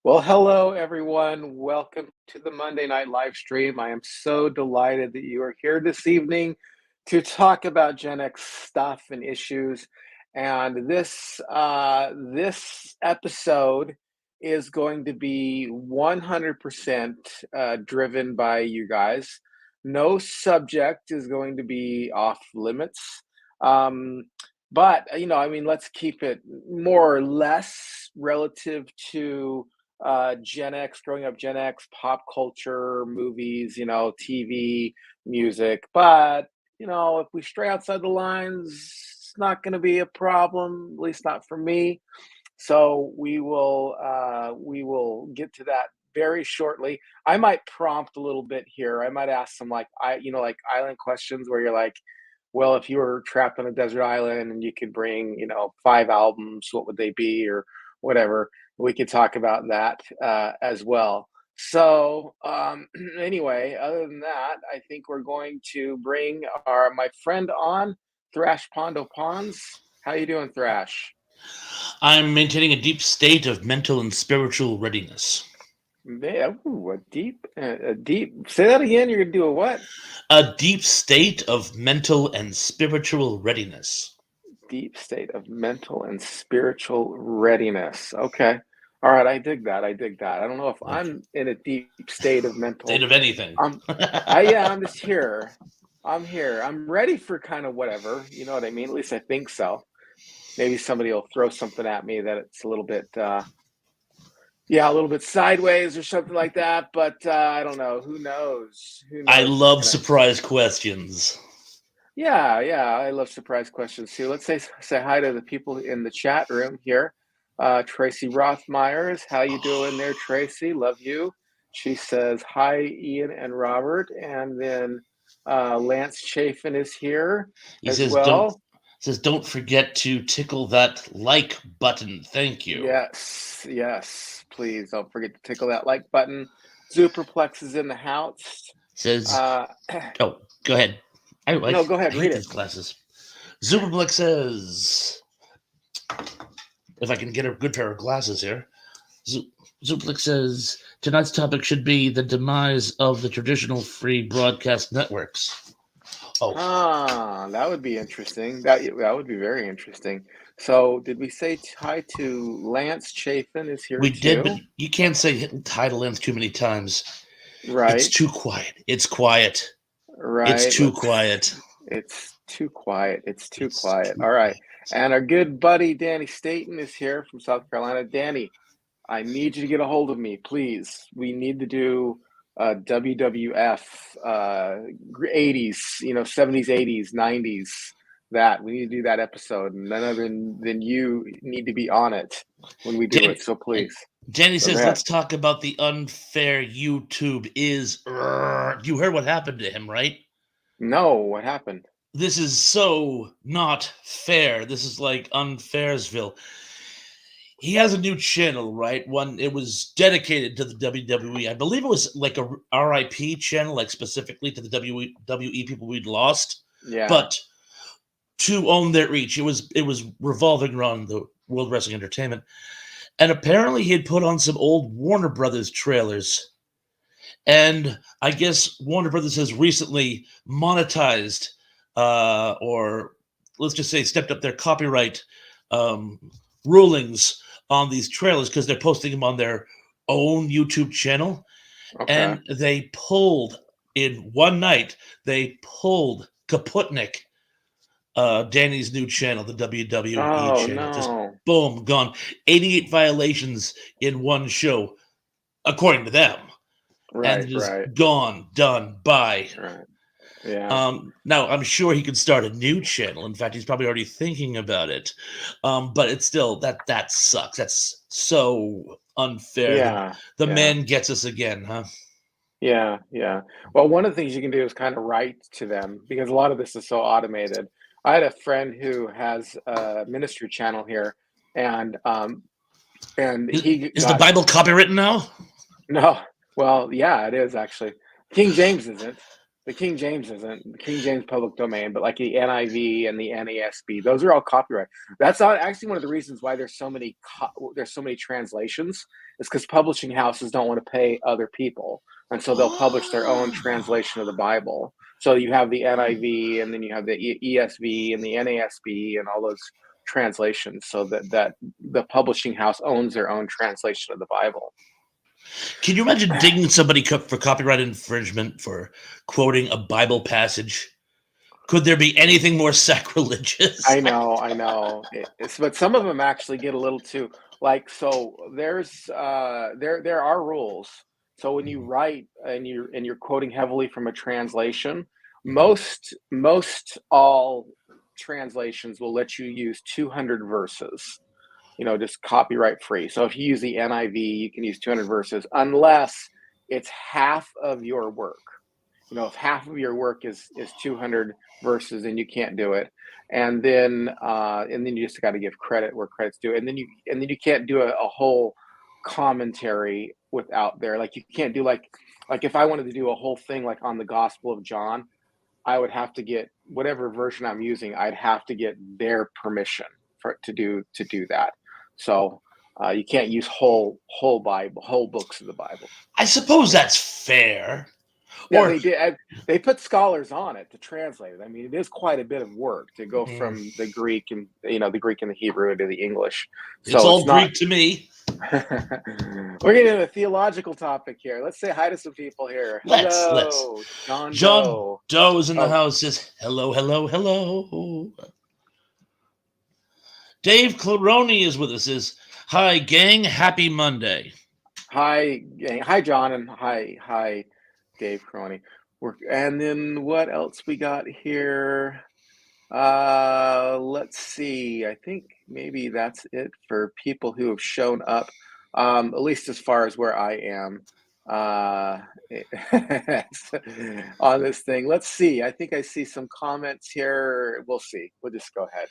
Well, hello everyone. Welcome to the Monday night live stream. I am so delighted that you are here this evening to talk about Gen X stuff and issues. And this episode is going to be 100% driven by you guys. No subject is going to be off limits. Um, but let's keep it more or less relative to Gen X, growing up Gen X, pop culture, movies, TV, music. But, if we stray outside the lines, it's not going to be a problem, at least not for me. So we will get to that very shortly. I might prompt a little bit here. I might ask some like island questions where you're like, well, if you were trapped on a desert island and you could bring, five albums, what would they be or whatever? We could talk about that as well. So anyway, other than that, I think we're going to bring my friend on, Thrash Pondo Pons. How you doing, Thrash? I'm maintaining a deep state of mental and spiritual readiness. Man, ooh, a deep. Say that again. You're gonna do a what? A deep state of mental and spiritual readiness. Deep state of mental and spiritual readiness. Okay. All right, I dig that. I dig that. I don't know if Like, I'm in a deep state of state mental. of anything. I'm yeah, I'm just here. I'm here. I'm ready for kind of whatever. You know what I mean? At least I think so. Maybe somebody will throw something at me that it's a little bit yeah, a little bit sideways or something like that, but I don't know. Who knows? Who I knows what's love gonna. surprise questions. Yeah, yeah, I love surprise questions too. Let's say hi to the people in the chat room here. Tracy Rothmeyers, how you doing there, Tracy? Love you. She says hi, Ian and Robert, and then Lance Chafin is here He as says, "Don't well. don't forget to tickle that like button. Thank you." Yes, yes, please don't forget to tickle that like button. Superplex is in the house. Says, Uh, "Oh, go ahead." no, go I ahead, read hate it. these classes. Superplex says, "If I can get a good pair of glasses here." Zuplik says tonight's topic should be the demise of the traditional free broadcast networks. Oh, That would be interesting. That would be very interesting. So, did we say hi to Lance Chafin is here we did, but too? you can't say title ends too many times. It's Right, too quiet. It's quiet. It's right. too quiet. It's too quiet. It's too It's quiet. too All right. quiet. And our good buddy Danny Staten is here from South Carolina. Danny, I need you to get a hold of me, please. We need to do WWF 80s, 70s, 80s, 90s. That we need to do that episode, and none other than you need to be on it when we do it. Danny, So and please, Danny so go says, ahead. let's talk about the unfair YouTube is. You heard what happened to him, right? No, what happened? This is so not fair. This is like unfairsville. He has a new channel, right? One it was dedicated to the WWE. I believe it was like a RIP channel, like specifically to the WWE people we'd lost. Yeah. But to own their reach, it was revolving around the World Wrestling Entertainment. And apparently he had put on some old Warner Brothers trailers. And I guess Warner Brothers has recently monetized or let's just say stepped up their copyright um, rulings on these trailers because they're posting them on their own YouTube channel. Okay. And they pulled in one night, they pulled Kaputnik, Danny's new channel, the WWE Oh channel. Just no. boom, gone. 88 violations in one show, according to them. And Right. it is Right. gone, done, bye. Right. Yeah. Now, I'm sure he could start a new channel. In fact, he's probably already thinking about it. But it's still that sucks. That's so unfair. Yeah. The Yeah. man gets us again, huh? Yeah, yeah. Well, one of the things you can do is kind of write to them because a lot of this is so automated. I had a friend who has a ministry channel here, and he Is the got Bible copywritten now? no. Well, yeah, it is actually. King James isn't. The King James isn't. The King James public domain, but like the NIV and the NASB, those are all copyright. That's not actually one of the reasons why there's so many translations. Is because publishing houses don't want to pay other people, and so they'll publish their own Oh. translation of the Bible. So you have the NIV, and then you have the ESV and the NASB, and all those translations. So that the publishing house owns their own translation of the Bible. Can you imagine digging somebody for copyright infringement for quoting a Bible passage? Could there be anything more sacrilegious? I know. But some of them actually get a little too like so. There are rules. So when you Mhm, write and you're quoting heavily from a translation, mhm. most all translations will let you use 200 verses. Just copyright free. So if you use the NIV, you can use 200 verses unless it's half of your work. If half of your work is 200 verses, then you can't do it. And then you just got to give credit where credit's due. And then you can't do a whole commentary without there. Like you can't do like if I wanted to do a whole thing like on the Gospel of John, I would have to get whatever version I'm using. I'd have to get their permission to do that. So you can't use whole Bible, whole books of the Bible. I suppose Yeah. that's fair. Yeah, Or they did. They put scholars on it to translate it. I mean, it is quite a bit of work to go mm, from the Greek and the Greek and the Hebrew to the English. it's So it's all not. Greek to me. We're getting into a theological topic here. Let's say hi to some people here. Let's. Hello, John John Doe. Doe is in the Oh, house. Says hello, hello, hello. Dave Claroni is with us. Says hi, gang. Happy Monday. hi, hi, John, and hi, Dave Crony. And then what else we got here? Let's see. I think maybe that's it for people who have shown up, at least as far as where I am, uh, on this thing. Let's see. I think I see some comments here. We'll see. We'll just go ahead.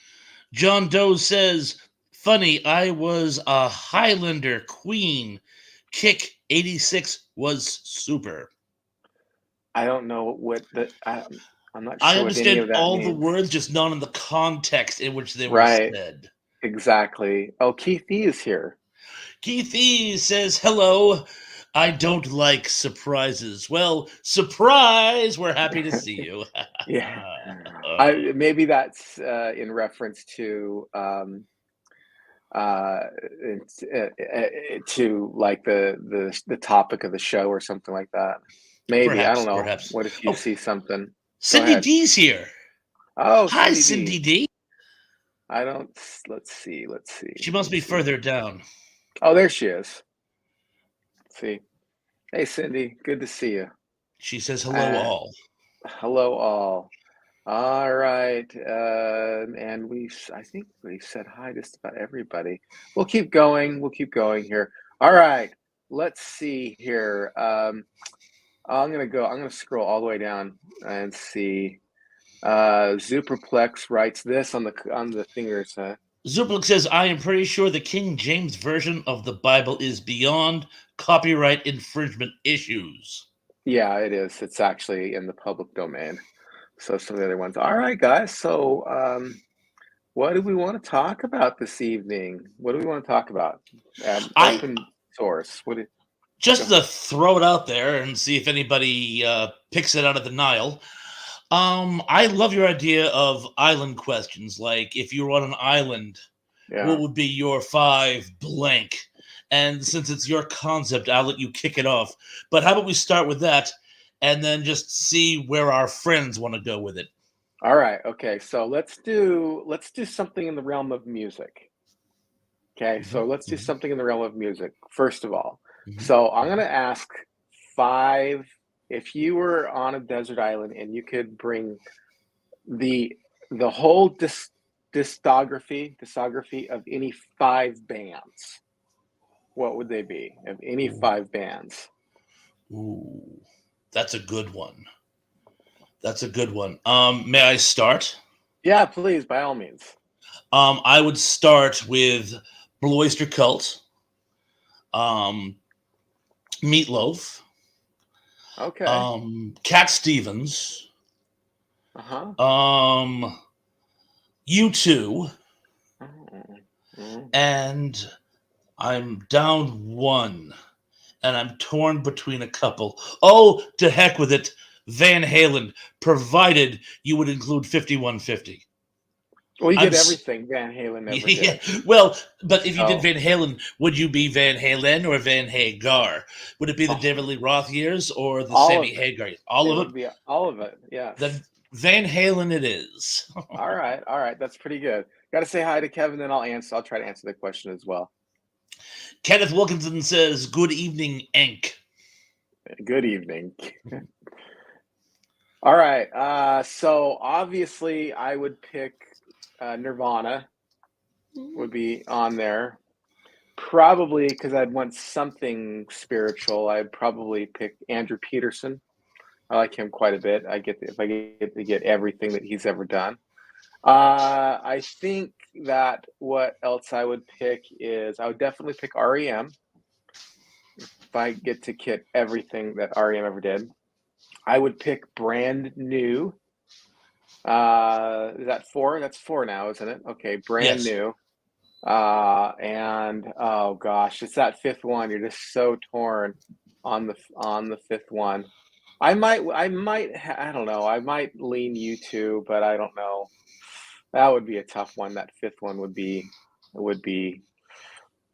John Doe says, funny, I was a Highlander Queen. Kick 86 was super. I don't know I'm not I sure what any understand of that all the means. words, just not in the context in which they were Right. said. Exactly. Oh, Keith E is here. Keith E says, hello. I don't like surprises. Well, surprise! We're happy to see you. Yeah. Uh, Maybe that's in reference uh, it's, to like the topic of the show or something like that. Maybe, I don't perhaps, know. perhaps. What if you Oh, see something? Go Cindy ahead. D's here. Oh, Hi, Cindy Cindy D. D. I don't. Let's see. Let's see. She Let must me be see. further down. Oh, there she is. Let's see. Hey, Cindy. Good to see you. She says, hello, Uh, all. hello, all. All right. And I think we've said hi to just about everybody. We'll keep going. We'll keep going here. All right. Let's see here. I'm gonna scroll all the way down and see. Zuperplex writes this on the fingers. Zuplik says, I am pretty sure the King James Version of the Bible is beyond copyright infringement issues. Yeah, it is. It's actually in the public domain. So some of the other ones. All right, guys. So what do we want to talk about this evening? What do we want to talk about? I Open source. Go just to ahead. throw it out there and see if anybody picks it out of the Nile. I love your idea of island questions. Like, if you were on an island, what Yeah. would be your five blank? And since it's your concept, I'll let you kick it off. But how about we start with that and then just see where our friends want to go with it? All right. Okay. So let's do something in the realm of music. Okay. Mhm, So let's do mhm, something in the realm of music first of all. mhm. So I'm gonna ask five. If you were on a desert island and you could bring the the whole discography of any five bands, what would they be? Of any Ooh, five bands? ooh, that's a good one. That's a good one. May I start? Yeah, please, by all means. I would start with Blue Oyster Cult, um, Meatloaf, Okay. Cat Stevens, Uh-huh. um, U2, Oh, mm. and I'm down one, and I'm torn between a couple. Oh, to heck with it, Van Halen, provided you would include 5150. Well, you I'm did s- everything Van Halen never yeah. did. Well, but if you did So, Van Halen, would you be Van Halen or Van Hagar? Would it be the David oh, Lee Roth years or the all Sammy of it. Hagar years? All It of it. would be all of it. Yes. Then Van Halen it is. All right. All right. That's pretty good. Got to say hi to Kevin, then I'll answer. I'll try to answer the question as well. Kenneth Wilkinson says, "Good evening, Enk." Good evening. All right. So obviously, I would pick Nirvana would be on there. Probably because I'd want something spiritual. I'd probably pick Andrew Peterson. I like him quite a bit. If I get to get everything that he's ever done. I think that what else I would pick is I would definitely pick REM if I get to get everything that REM ever did. I would pick Brand New. Is that four? That's four now, isn't it? Okay, Brand Yes. New. And oh gosh, it's that fifth one. You're just so torn on the fifth one. I don't know. I might lean you two, but I don't know. That would be a tough one. That fifth one would be.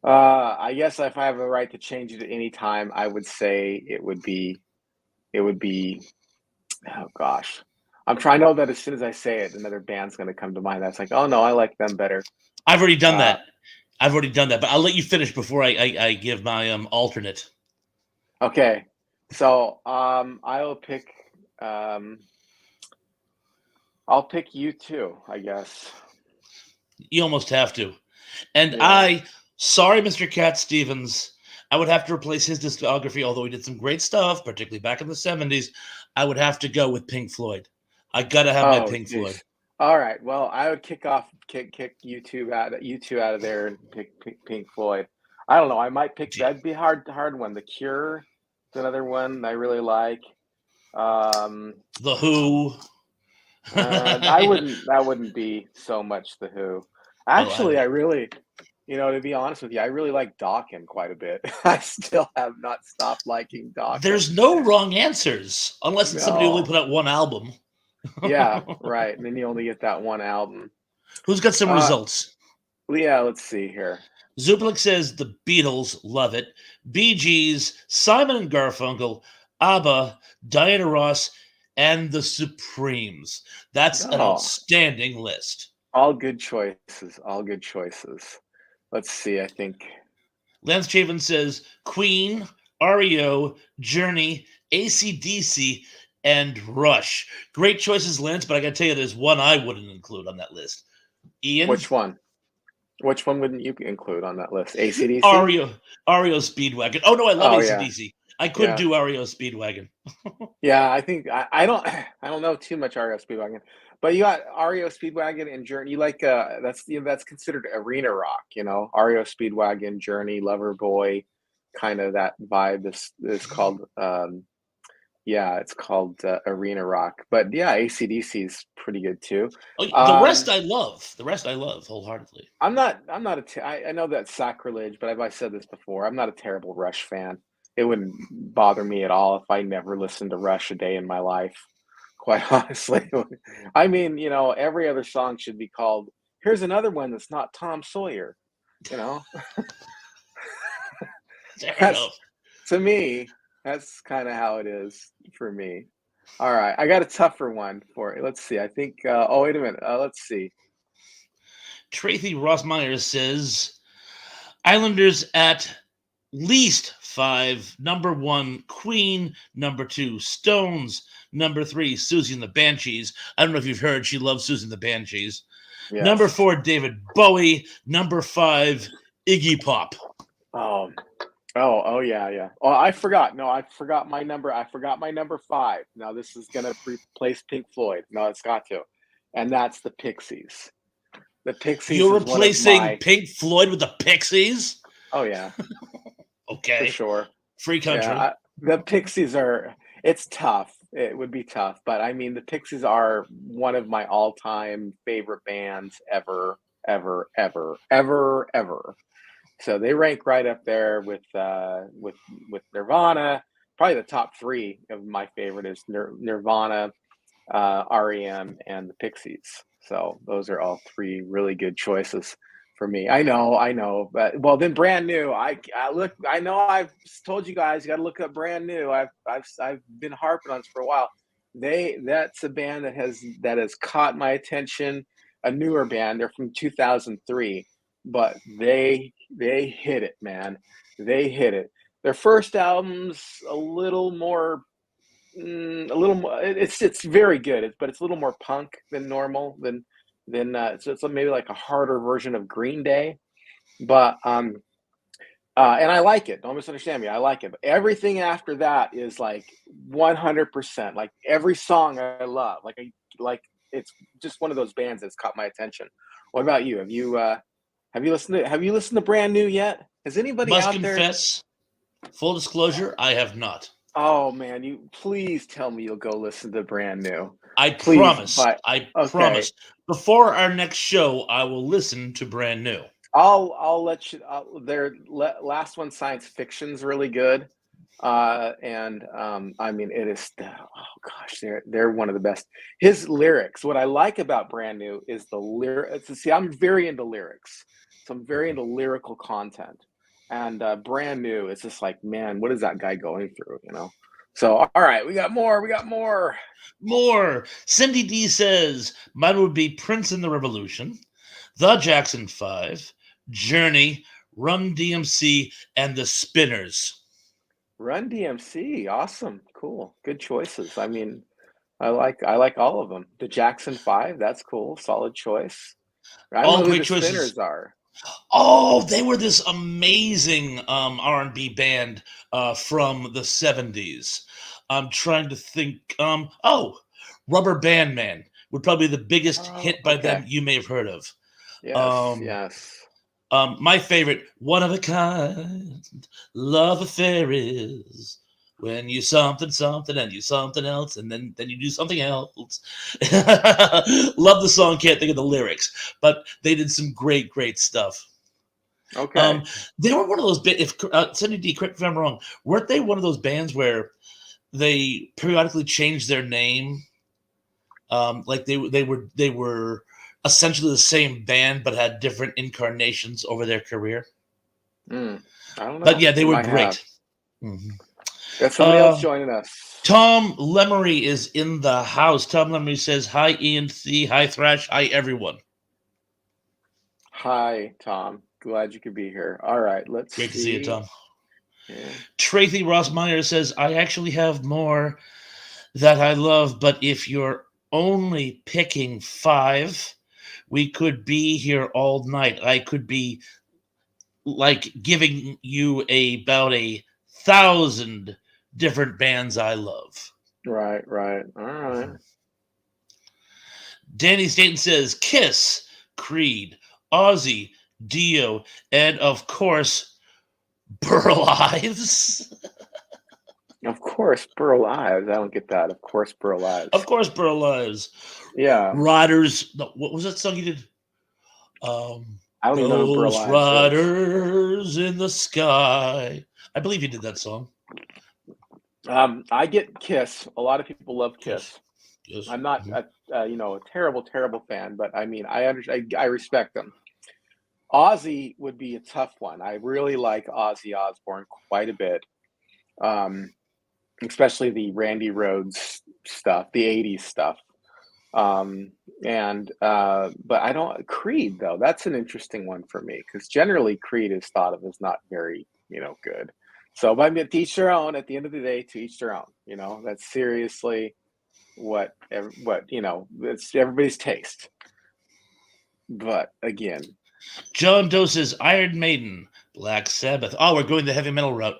I guess if I have the right to change it at any time, I would say it would be. Oh gosh, I'm trying to know that as soon as I say it, another band's going to come to mind. That's like, oh no, I like them better. I've already done Uh, that. I've already done that, but I'll let you finish before I give my alternate. okay, so I will pick. Um, I'll pick you too, I guess. You almost have to. And Yeah. sorry, Mr. Cat Stevens, I would have to replace his discography, although he did some great stuff, particularly back in the 70s. I would have to go with Pink Floyd. I gotta have my Oh, Pink Floyd. jeez. All right. Well, I would kick you two out of there and pick Pink Floyd. I don't know. I might pick that'd be hard one. The Cure is another one I really like. Um, The Who. I wouldn't. That wouldn't be so much the Who. Well, Actually, I really, to be honest with you, I really like Dawkins quite a bit. I still have not stopped liking Dawkins. there's no wrong answers, unless it's somebody who only No. put out one album. Yeah, right. And then you only get that one album. Who's got some Uh, results? yeah, let's see here. Zublik says the Beatles, love it. Bee Gees, Simon and Garfunkel, ABBA, Diana Ross, and the Supremes. That's an Oh, outstanding list. all good choices. All good choices. Let's see. I think. Lance Chavin says Queen, REO, Journey, AC/DC, and Rush. Great choices, Lance, but I gotta tell you, there's one I wouldn't include on that list. Ian, Which one? Which one wouldn't you include on that list? ACDC? REO Speedwagon. Oh no, I love Oh yeah, AC/DC. I could yeah, do REO Speedwagon. yeah. I think I don't I don't know too much REO Speedwagon, but you got REO Speedwagon and Journey. You like that's considered arena rock. REO Speedwagon, Journey, Loverboy, kind of that vibe. This is called yeah, it's called arena rock. But yeah, ACDC is pretty good too. Oh, the rest Um, I love. The rest I love wholeheartedly. I'm not I know that's sacrilege, but I've said this before. I'm not a terrible Rush fan. It wouldn't bother me at all if I never listened to Rush a day in my life. Quite honestly, I mean, every other song should be called. Here's another one that's not Tom Sawyer. You know, Fair that's enough. to me. That's kind of how it is for me. All right, I got a tougher one for you. Let's see. I think. Oh, wait a minute. Let's see. Tracy Rossmeyer says Islanders at least five. Number one, Queen. Number two, Stones. Number three, Susie and the Banshees. I don't know if you've heard, she loves Susie and the Banshees. Number Yes. four, David Bowie. Number five, Iggy Pop. Oh, oh, yeah, yeah. Oh, I forgot. No, I forgot my number. I forgot my number five. Now this is gonna replace Pink Floyd. No, it's got to, and that's the Pixies. The Pixies You're is one of replacing my. Pink Floyd with the Pixies? Oh yeah, for Okay. sure. Free Yeah, country. the Pixies are. It's tough. It would be tough, but I mean, the Pixies are one of my all-time favorite bands ever, ever, ever, ever, ever. So they rank right up there with Nirvana. Probably the top three of my favorite is Nirvana, REM, and the Pixies. So those are all three really good choices for me. I know, but well, then Brand New. I look. I know I've told you guys you got to look up Brand New. I've been harping on this for a while. That's a band that has caught my attention. A newer band. They're from 2003, but they hit it, man. They hit it. Their first album's a little more a little more. It's very good, but it's a little more punk than normal than so it's maybe like a harder version of Green Day. But and I like it. Don't misunderstand me. I like it. But everything after that is like 100%. Like every song I love. Like it's just one of those bands that's caught my attention. What about you? Have you listened to Brand New yet? Has anybody Must out there? confess, full disclosure, I have not. Oh man, you please tell me you'll go listen to Brand New. I Please, promise. but I okay. promise. Before our next show, I will listen to Brand New. I'll let you. Their last one, science fiction's really good, and I mean it is. Oh gosh, they're one of the best. His lyrics. What I like about Brand New is the lyrics. See, I'm very into lyrics, so I'm very into lyrical content, and Brand New is just like, man, what is that guy going through? So all right, we got more. We got more. More. Cindy D says, mine would be Prince and the Revolution, The Jackson 5, Journey, Run DMC, and The Spinners. Run DMC, awesome, cool, good choices. I mean, I like all of them. The Jackson 5, that's cool, solid choice. I don't All know who great the choices. Spinners are. Oh, they were this amazing R&B band from the 70s. I'm trying to think. Rubber Band Man would probably be the biggest Oh, hit by them okay. you may have heard of. Yes, Um, yes. my favorite, One of a Kind, Love Affair is when you something something and you something else and then you do something else. Love the song, can't think of the lyrics, but they did some great stuff. Okay. Um, they were one of those if Cindy D, correct me if I'm wrong, weren't they one of those bands where they periodically changed their name? Like they were essentially the same band but had different incarnations over their career. Mm, I don't But know. yeah, they They were might have. great. Mhm. Got somebody else Uh, joining us. Tom Lemery is in the house. Tom Lemery says, "Hi Ian C, hi Thrash, hi everyone. Hi, Tom. Glad you could be here. All right, let's Great to see you, see. Tom." Yeah. Tracy Rossmeyer says, "I actually have more that I love, but if you're only picking five, we could be here all night. I could be like giving you about 1,000 different bands I love." Right, right. All right. Mhm. Danny Staten says Kiss, Creed, Ozzy, Dio, and of course, Burl Ives. Of course, Burl Ives. I don't get that. Of course, Burl Of Ives. course, Burl Ives. Yeah, Riders. No, what was that song you did? I don't even know who Burl Ghost Ives is. Riders in the Sky. I believe you did that song. I get Kiss. A lot of people love Yes. Kiss. Yes. I'm not Mhm. a terrible, terrible fan, but I mean, I respect them. Ozzy would be a tough one. I really like Ozzy Osbourne quite a bit, um, especially the Randy Rhoads stuff, the '80s stuff. And but I don't Creed though. That's an interesting one for me because generally Creed is thought of as not very good. So, but I mean, to each their own. At the end of the day, to each their own. That's seriously what it's everybody's taste. But again, John Doe says Iron Maiden, Black Sabbath. Oh, we're going the heavy metal route.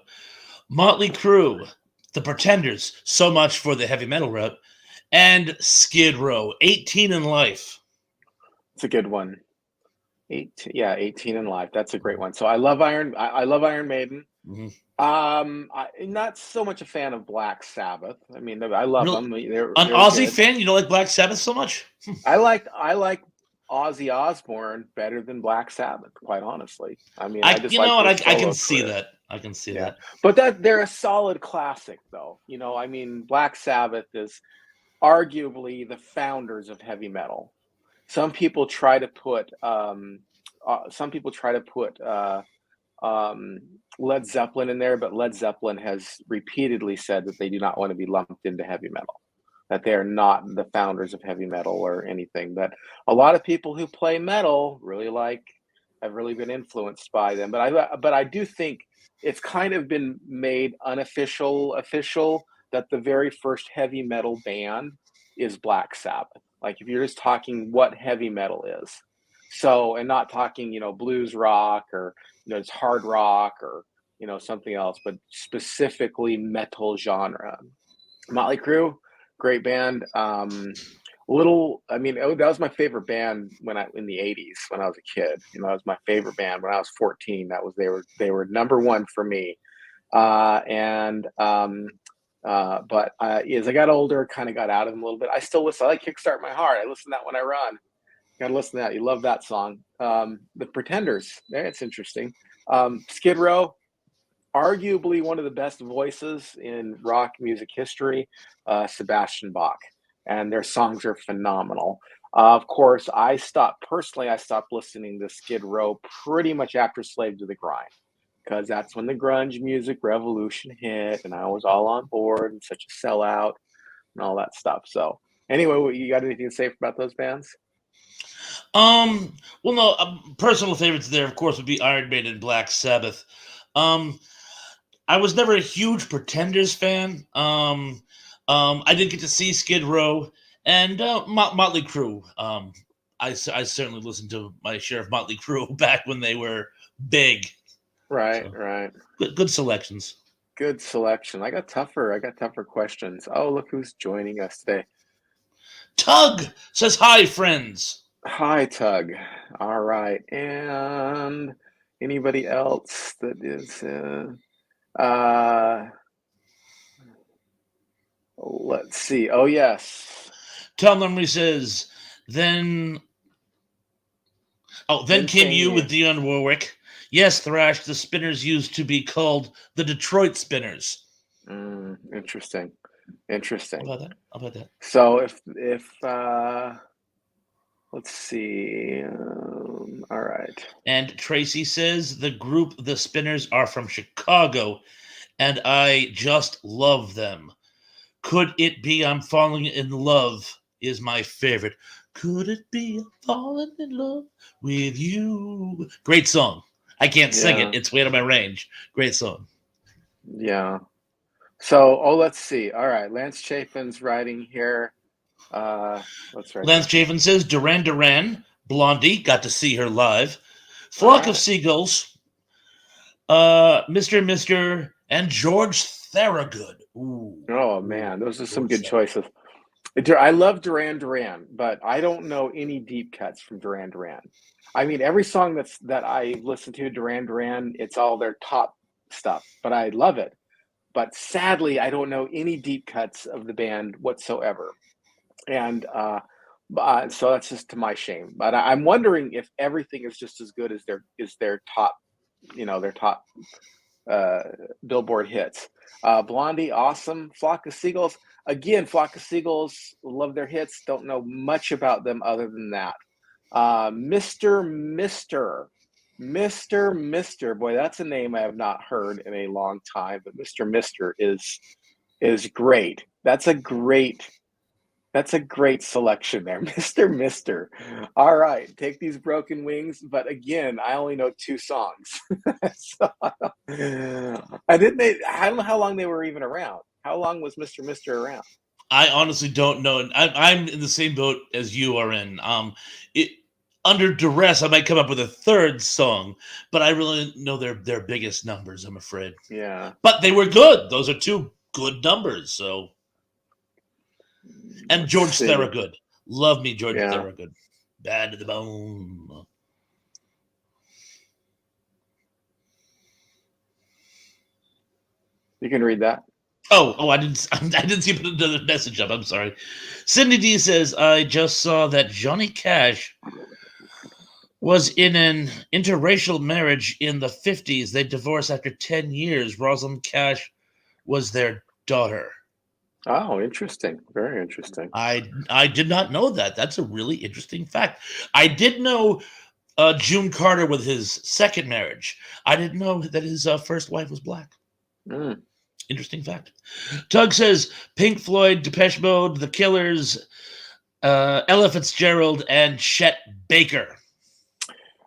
Motley Crue, The Pretenders. So much for the heavy metal route. And Skid Row, 18 in Life. it's a good one. 18 in life. That's a great one. So I love Iron Maiden. Mhm. I'm not so much a fan of Black Sabbath. I mean, I love Really? them. An They're Aussie good. fan? You don't like Black Sabbath so much? I like Ozzy Osbourne better than Black Sabbath, quite honestly. I mean, I just You know like what? their I can solo see career. that. I can see Yeah, that. but they're a solid classic, though. I mean, Black Sabbath is arguably the founders of heavy metal. Some people try to put some people try to put um, Led Zeppelin in there, but Led Zeppelin has repeatedly said that they do not want to be lumped into heavy metal, that they are not the founders of heavy metal or anything. But a lot of people who play metal have really been influenced by them. But I do think it's kind of been made official that the very first heavy metal band is Black Sabbath. Like if you're just talking what heavy metal is. So, and not talking, blues rock or it's hard rock or something else, but specifically metal genre. Motley Crue, great band. I mean, that was my favorite band in the '80s when I was a kid. That was my favorite band when I was 14. They were number one for me. And but As I got older, kind of got out of them a little bit. I still listen. I like Kickstart My Heart. I listen to that when I run. Got to listen to that. You love that song. The Pretenders. It's interesting. Skid Row, arguably one of the best voices in rock music history, Sebastian Bach, and their songs are phenomenal. Of course, I stopped listening to Skid Row pretty much after Slave to the Grind, because that's when the grunge music revolution hit, and I was all on board and such a sellout and all that stuff. So, anyway, you got anything to say about those bands? Well, no, personal favorites there, of course, would be Iron Maiden and Black Sabbath. Um, I was never a huge Pretenders fan. I didn't get to see Skid Row and Motley Crue. I certainly listened to my share of Motley Crue back when they were big. Right, So right. good selections. Good selection. I got tougher questions. Oh, look who's joining us today. Tug says hi, friends. Hi, Tug. All right. And anybody else that is uh let's see. Oh yes. Tom Lumley says, then then Then came came you you. with Dionne Warwick. Yes, Thrash, the Spinners used to be called the Detroit Spinners. Interesting. How Interesting. about that? How about that? So if let's see. All right. And Tracy says the group The Spinners are from Chicago, and I just love them. Could it be I'm falling in love is my favorite. Could it be I'm falling in love with you? Great song. I can't sing it. Yeah. It's way out of my range. Great song. Yeah. So, let's see. All right. Lance Chafin's writing here. Let's write Lance this down. Chafin says Duran Duran, Blondie, got to see her live. All Flock of right. Seagulls, Mr. and George Thorogood. Ooh, Oh ooh, man, those are some George good Thorogood. choices. I love Duran Duran, but I don't know any deep cuts from Duran Duran. I mean, every song that I listen to Duran Duran, it's all their top stuff, but I love it. But sadly, I don't know any deep cuts of the band whatsoever, and so that's just to my shame. But I'm wondering if everything is just as good as their top, their top uh, Billboard hits. Blondie, awesome. Flock of Seagulls, again, Flock of Seagulls, love their hits. Don't know much about them other than that. Mr. Boy, that's a name I have not heard in a long time, but Mr. is great. That's a great selection there, Mister. All right, take these broken wings. But again, I only know two songs. So, I didn't. I don't know how long they were even around. How long was Mister around? I honestly don't know. I'm in the same boat as you are in. It, under duress, I might come up with a third song, but I really know their biggest numbers. I'm afraid, Yeah. but they were good. Those are two good numbers. So, and Let's George see. Thorogood, love me, George Yeah. Thorogood, bad to the bone. You can read that. Oh, I didn't. I didn't see put another message up. I'm sorry. Cindy D says I just saw that Johnny Cash was in an interracial marriage in the 50s. They divorced after 10 years. Rosalind Cash was their daughter. Oh, interesting. Very interesting. I did not know that. That's a really interesting fact. I did know June Carter with his second marriage. I didn't know that his first wife was black. Mm. Interesting fact. Tug says Pink Floyd, Depeche Mode, The Killers, Ella Fitzgerald, and Chet Baker.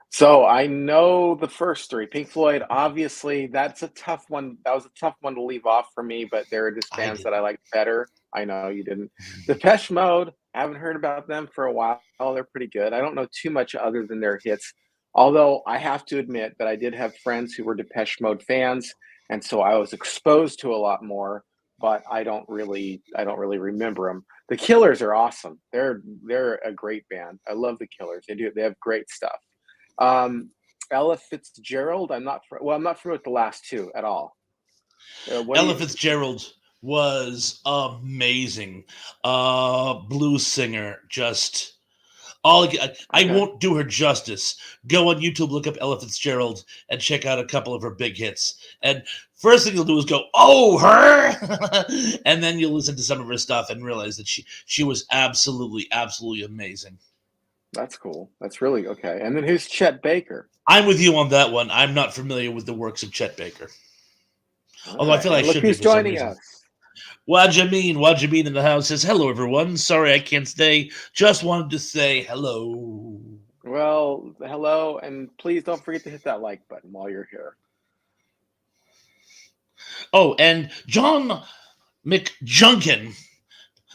So I know the first three. Pink Floyd, obviously, that's a tough one. That was a tough one to leave off for me, but there are just I bands did. that I like better. I know you didn't. Depeche Mode, I haven't heard about them for a while. They're pretty good. I don't know too much other than their hits. Although I have to admit that I did have friends who were Depeche Mode fans, and so I was exposed to a lot more, but I don't really remember them. The Killers are awesome. They're a great band. I love the Killers. They have great stuff. Um, Ella Fitzgerald, I'm not familiar with the last two at all. What do Ella you Fitzgerald was amazing. Blues singer, just I Okay. won't do her justice. Go on YouTube, look up Ella Fitzgerald, and check out a couple of her big hits. And first thing you'll do is go, "Oh, her," and then you'll listen to some of her stuff and realize that she was absolutely amazing. That's cool. That's really okay. And then who's Chet Baker? I'm with you on that one. I'm not familiar with the works of Chet Baker, All although I right. feel I And look should be who's for some joining reason. us. Wajameen in the house says, hello, everyone. Sorry I can't stay. Just wanted to say hello. Well, hello, and please don't forget to hit that like button while you're here. Oh, and John McJunkin,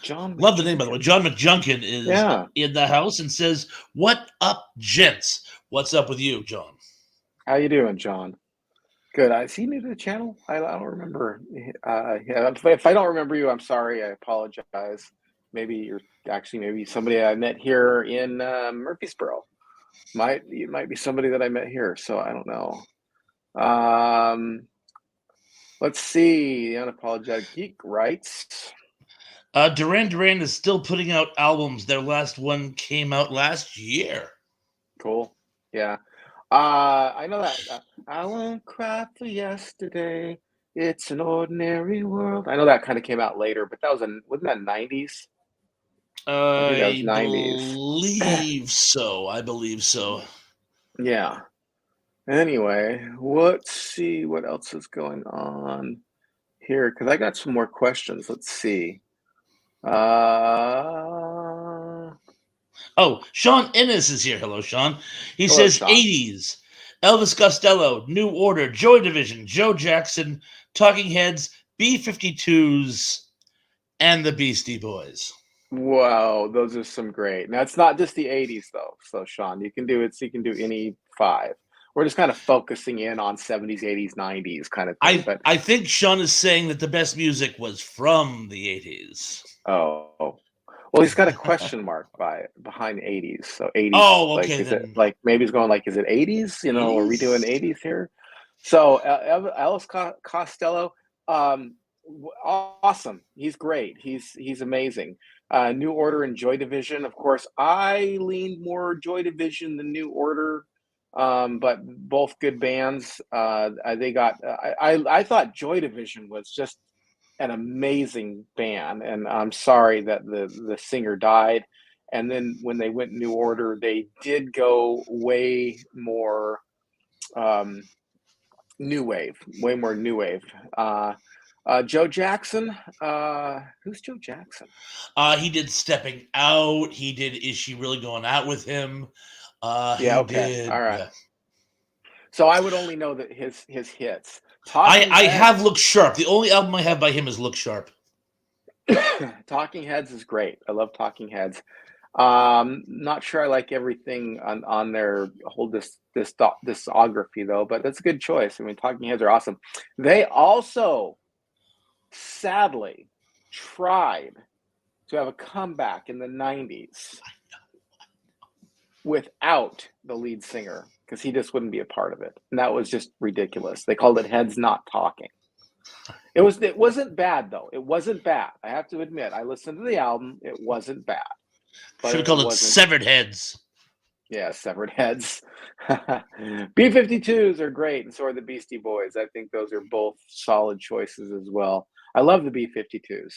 John love the name, by the way. McJunkin. John McJunkin is Yeah. in the house and says, what up, gents? What's up with you, John? How you doing, John? Good. Is he new to the channel? I don't remember. Yeah, if I don't remember you, I'm sorry. I apologize. Maybe you're maybe somebody I met here in Murfreesboro. It might be somebody that I met here, so I don't know. Let's see. The Unapologetic Geek writes. Duran Duran is still putting out albums. Their last one came out last year. Cool. Yeah. I know that. I won't cry for yesterday. It's an ordinary world. I know that kind of came out later, but wasn't that 90s? I think that was I 90s. believe so. I believe so. Yeah. Anyway, let's see what else is going on here because I got some more questions. Let's see. Uh, Oh, Sean Ennis is here. Hello, Sean. He Hello, says Sean. 80s. Elvis Costello, New Order, Joy Division, Joe Jackson, Talking Heads, B 52s, and the Beastie Boys. Wow, those are some great. Now it's not just the 80s though. So Sean, you can do it. So you can do any five. We're just kind of focusing in on 70s, 80s, 90s kind of thing. But I think Sean is saying that the best music was from the 80s. oh, well, he's got a question mark behind 80s. So 80s, Oh, like okay, is it then. like maybe he's going like, is it 80s? Are we doing 80s? 80s here? So Ellis Costello, awesome. He's great. He's amazing. New Order and Joy Division. Of course, I leaned more Joy Division than New Order, but both good bands. They got. I thought Joy Division was just an amazing band, and I'm sorry that the singer died. And then when they went New Order, they did go way more um, new wave, way more new wave. Joe Jackson. Who's Joe Jackson? He did Stepping Out. He did Is She Really Going Out with Him? Yeah. He Okay. All did, right. yeah. So I would only know that his hits. Talking I have Heads. Look Sharp. The only album I have by him is Look Sharp. Talking Heads is great. I love Talking Heads. Not sure I like everything on their whole discography though, but that's a good choice. I mean, Talking Heads are awesome. They also sadly tried to have a comeback in the 90s without the lead singer because he just wouldn't be a part of it. And that was just ridiculous. They called it Heads Not Talking. It wasn't bad though. It wasn't bad. I have to admit. I listened to the album. It wasn't bad, but Should have it called it wasn't. Severed Heads. Yeah, severed heads. B-52s are great, and so are the Beastie Boys. I think those are both solid choices as well. I love the B-52s.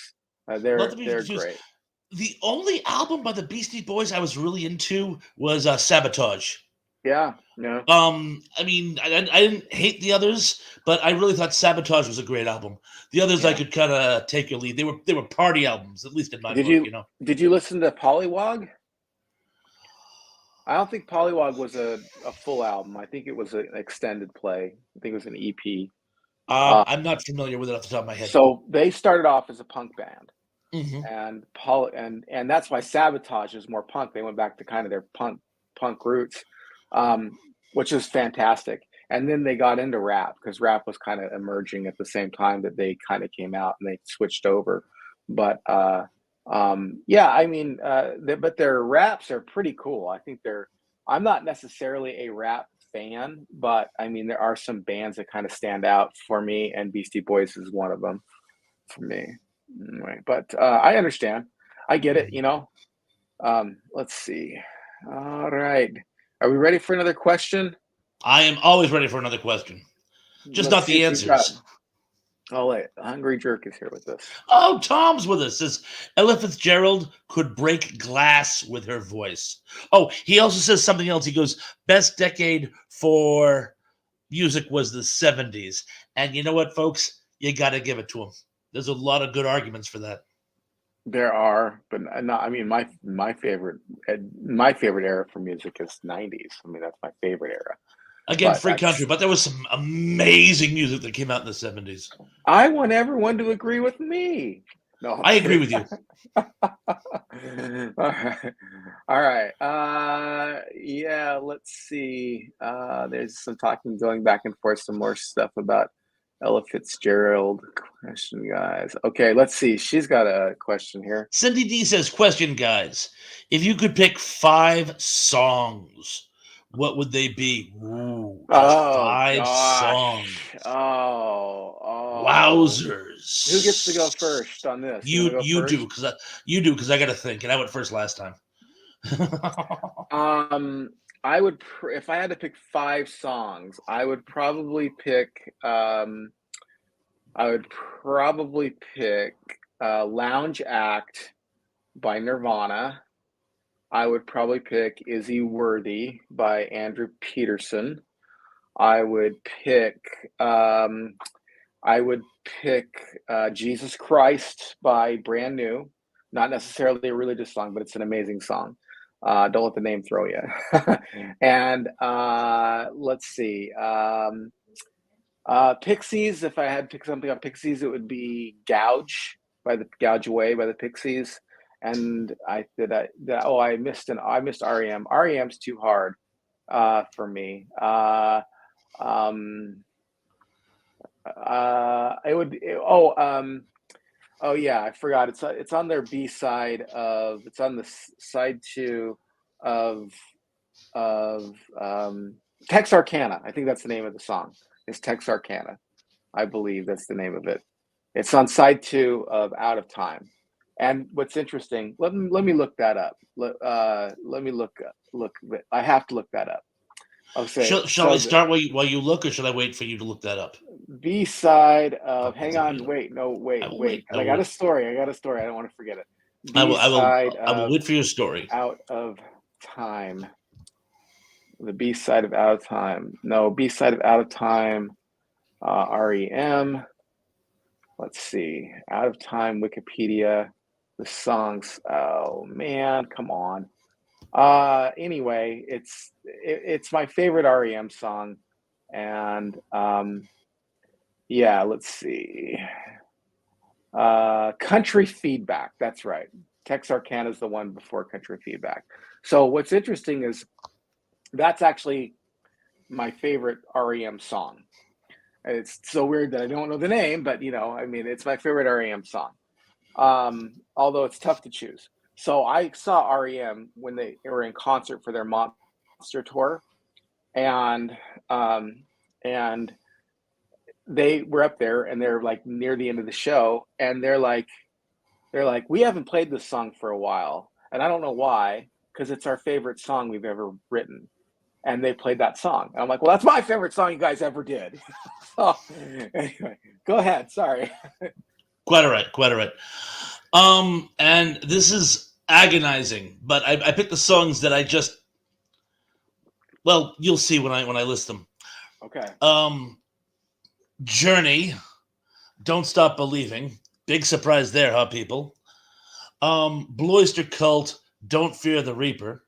Love the They're B-52s. great. The only album by the Beastie Boys I was really into was Sabotage. Yeah, yeah, I mean, I didn't hate the others, but I really thought Sabotage was a great album. The others I yeah. could kind of take your lead. They were party albums, at least in my Did book. you You know. did you listen to Pollywog? I don't think Pollywog was a full album. I think it was an extended play. I think it was an EP. I'm not familiar with it off the top of my head. So they started off as a punk band, Hmm. and and that's why Sabotage is more punk. They went back to kind of their punk roots, which is fantastic. And then they got into rap because rap was kind of emerging at the same time that they kind of came out and they switched over. But yeah, I mean, but their raps are pretty cool. I think they're. I'm not necessarily a rap fan, but I mean, there are some bands that kind of stand out for me, and Beastie Boys is one of them for me. Anyway, but I understand. I get it, you know. Let's see. All right. Are we ready for another question? I am always ready for another question, just Let's not see the what we've got. answers. Oh, wait. Hungry Jerk is here with us. Oh, Tom's with us. Says Ella Fitzgerald could break glass with her voice. Oh, he also says something else. He goes, best decade for music was the 70s. And you know what, folks? You got to give it to him. There's a lot of good arguments for that. There are, but not. I mean, my favorite era for music is '90s. I mean, that's my favorite era. Again, But free country, but there was some amazing music that came out in the 70s. I want everyone to agree with me. No, I'm I agree kidding. with you. All right. All right. Yeah, let's see. There's some talking going back and forth, some more stuff about Ella Fitzgerald question, guys. Okay, let's see. She's got a question here. Cindy D says, question, guys. If you could pick 5 songs, what would they be? Ooh, just Oh 5 songs. gosh. Oh. Who gets to go Wowzers. first on this? You want You to go you do first? because I got to think, and I went first last time. Um, I would if I had to pick 5 songs, I would probably pick Lounge Act by Nirvana. I would probably pick Is He Worthy by Andrew Peterson. I would pick um, I would pick Jesus Christ by Brand New. Not necessarily a religious song, but it's an amazing song. Don't let the name throw you. And let's see. Pixies. If I had to pick something on Pixies, it would be Gouge Away by the Pixies. And I missed REM. REM's too hard for me. Um, it would. Oh yeah, I forgot. It's on their B side of. It's on the side two of Texarkana. I think that's the name of the song. It's Texarkana. I believe that's the name of it. It's on side two of Out of Time. And what's interesting, let me look that up. Let me look. I have to look that up. Okay, Shall I so the start while you look, or should I wait for you to look that up? B side of. Hang on, Fine. wait, no, I wait, will wait. wait. And I got a story. I got a story. I don't want to forget it. I B will. I will. side I will of wait for your story. Out of Time. The B side of Out of Time. No, B side of Out of Time. REM. Let's see. Out of Time. Wikipedia. The songs. Oh man, come on. Anyway, it's my favorite REM song, and yeah. Let's see. Country Feedback. That's right. Texarkana is the one before Country Feedback. So what's interesting is that's actually my favorite REM song. It's so weird that I don't know the name, but I mean, it's my favorite REM song. Although it's tough to choose. So I saw REM when they were in concert for their Monster tour, and um, and they were up there and they're like near the end of the show, and they're like, we haven't played this song for a while, and I don't know why, because it's our favorite song we've ever written. And they played that song. And I'm like, well, that's my favorite song you guys ever did. So anyway, go ahead. Sorry. Quite all right. Quite all right. And this is agonizing, but I picked the songs that I just, well, you'll see when I list them. Okay. Journey, Don't Stop Believing. Big surprise there, huh, people? Blue Oyster Cult, Don't Fear the Reaper.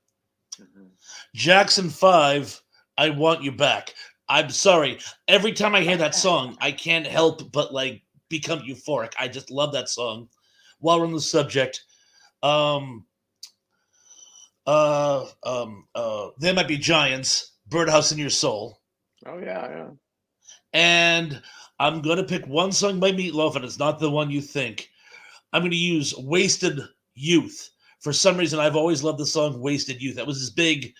Mhm. Jackson 5, I Want You Back. I'm sorry. Every time I hear that song, I can't help but like become euphoric. I just love that song. While we're on the subject, um, There Might Be Giants, Birdhouse in Your Soul. Oh yeah, yeah. And I'm going to pick one song by Meatloaf, and it's not the one you think. I'm going to use Wasted Youth. For some reason, I've always loved the song Wasted Youth. That was his big,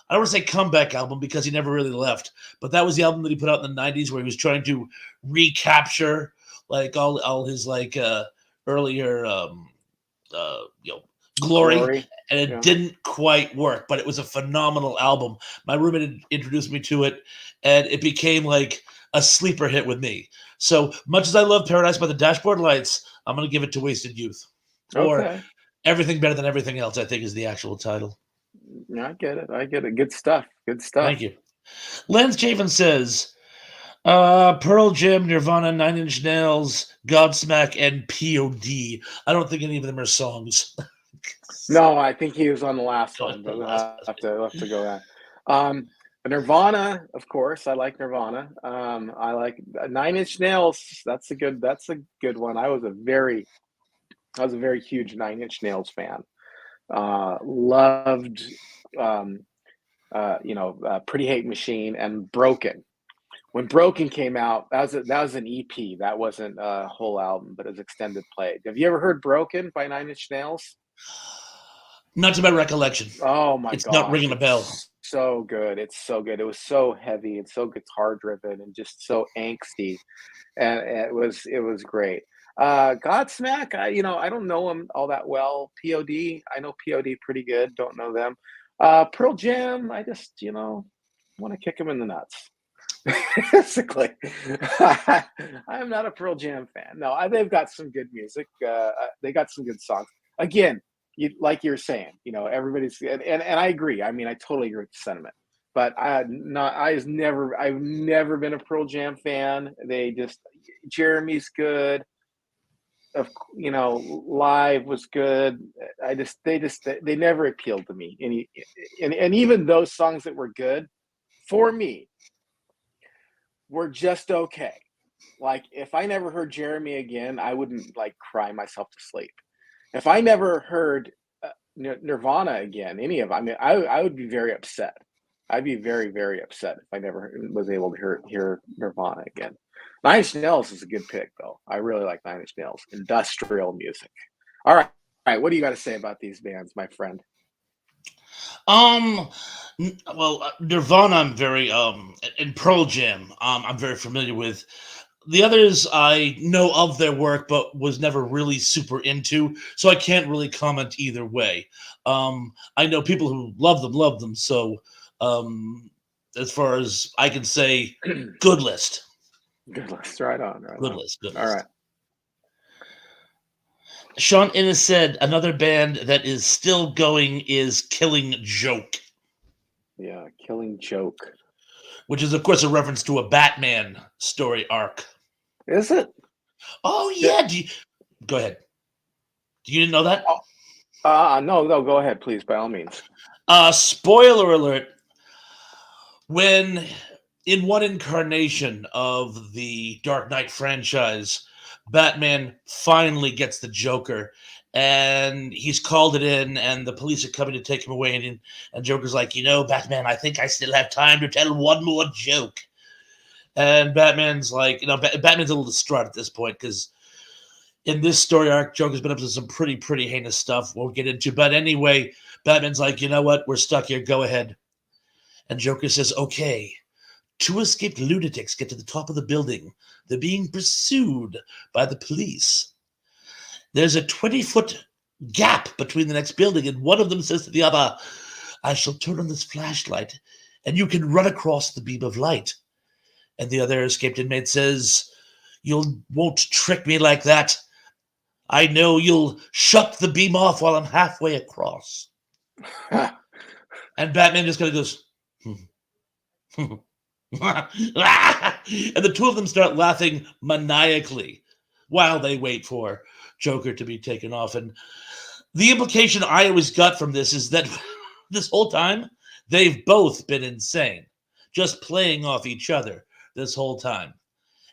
I don't want to say comeback album because he never really left, but that was the album that he put out in the 90s where he was trying to recapture like all his like earlier glory, Glory. and it Yeah. didn't quite work, but it was a phenomenal album. My roommate had introduced me to it, and it became like a sleeper hit with me. So much as I love Paradise by the Dashboard Lights, I'm going to give it to Wasted Youth. Or Okay. Everything Better Than Everything Else, I think is the actual title. Yeah, I get it. I get it. Good stuff. Good stuff. Thank you. Lance Chafin says, Pearl Jam, Nirvana, Nine Inch Nails, Godsmack, and POD. I don't think any of them are songs. No, I think he was on the last Go on, one, the but last we'll have to go that. Nirvana, of course. I like Nirvana. I like Nine Inch Nails. That's a good one. I was a very huge Nine Inch Nails fan. Loved, um, Pretty Hate Machine and Broken. When Broken came out, that was an EP. That wasn't a whole album, but it was extended play. Have you ever heard Broken by Nine Inch Nails? Not to my recollection. Oh my It's not gosh, ringing a bell. it's so good. It's so good. It was so heavy and so guitar driven and just so angsty, and it was great. Godsmack, I don't know him all that well. POD, I know POD pretty good. Don't know them. Pearl Jam, I just want to kick him in the nuts. Basically, I am not a Pearl Jam fan. No, they've got some good music. They got some good songs. Again, like you're saying, everybody's and I agree. I mean, I totally agree with the sentiment. But I've never been a Pearl Jam fan. Jeremy's good. Live was good. They never appealed to me. And even those songs that were good for me were just okay. Like if I never heard Jeremy again, I wouldn't like cry myself to sleep. If I never heard Nirvana again, any of them, I mean, I would be very upset. I'd be very, very upset if I never was able to hear Nirvana again. Nine Inch Nails is a good pick, though. I really like Nine Inch Nails. Industrial music. All right. All right. What do you got to say about these bands, my friend? Um, Nirvana, I'm very and Pearl Jam, I'm very familiar with. The others I know of their work, but was never really super into, so I can't really comment either way. I know people who love them. So, um, as far as I can say, good list, Good list. Right on. Right good on. list, good All list. right. Sean Innes said another band that is still going is Killing Joke, Yeah. Killing Joke. which is of course a reference to a Batman story arc. Is it? Oh Yeah. yeah, go ahead. You didn't know that? Oh, no, no. Go ahead, please, by all means. Spoiler alert. When in one incarnation of the Dark Knight franchise, Batman finally gets the Joker, and he's called it in, and the police are coming to take him away, and Joker's like, Batman, I think I still have time to tell one more joke. And Batman's like, Batman's a little distraught at this point because in this story arc, Joker's been up to some pretty, pretty heinous stuff. Won't get into, but anyway, Batman's like, you know what? We're stuck here. Go ahead. And Joker says, okay, Two escaped lunatics get to the top of the building. They're being pursued by the police. There's a 20-foot gap between the next building, and one of them says to the other, I shall turn on this flashlight, and you can run across the beam of light. And the other escaped inmate says, you won't trick me like that. I know you'll shut the beam off while I'm halfway across. And Batman just kind of goes, and the two of them start laughing maniacally while they wait for Joker to be taken off. And the implication I always got from this is that this whole time, they've both been insane, just playing off each other this whole time.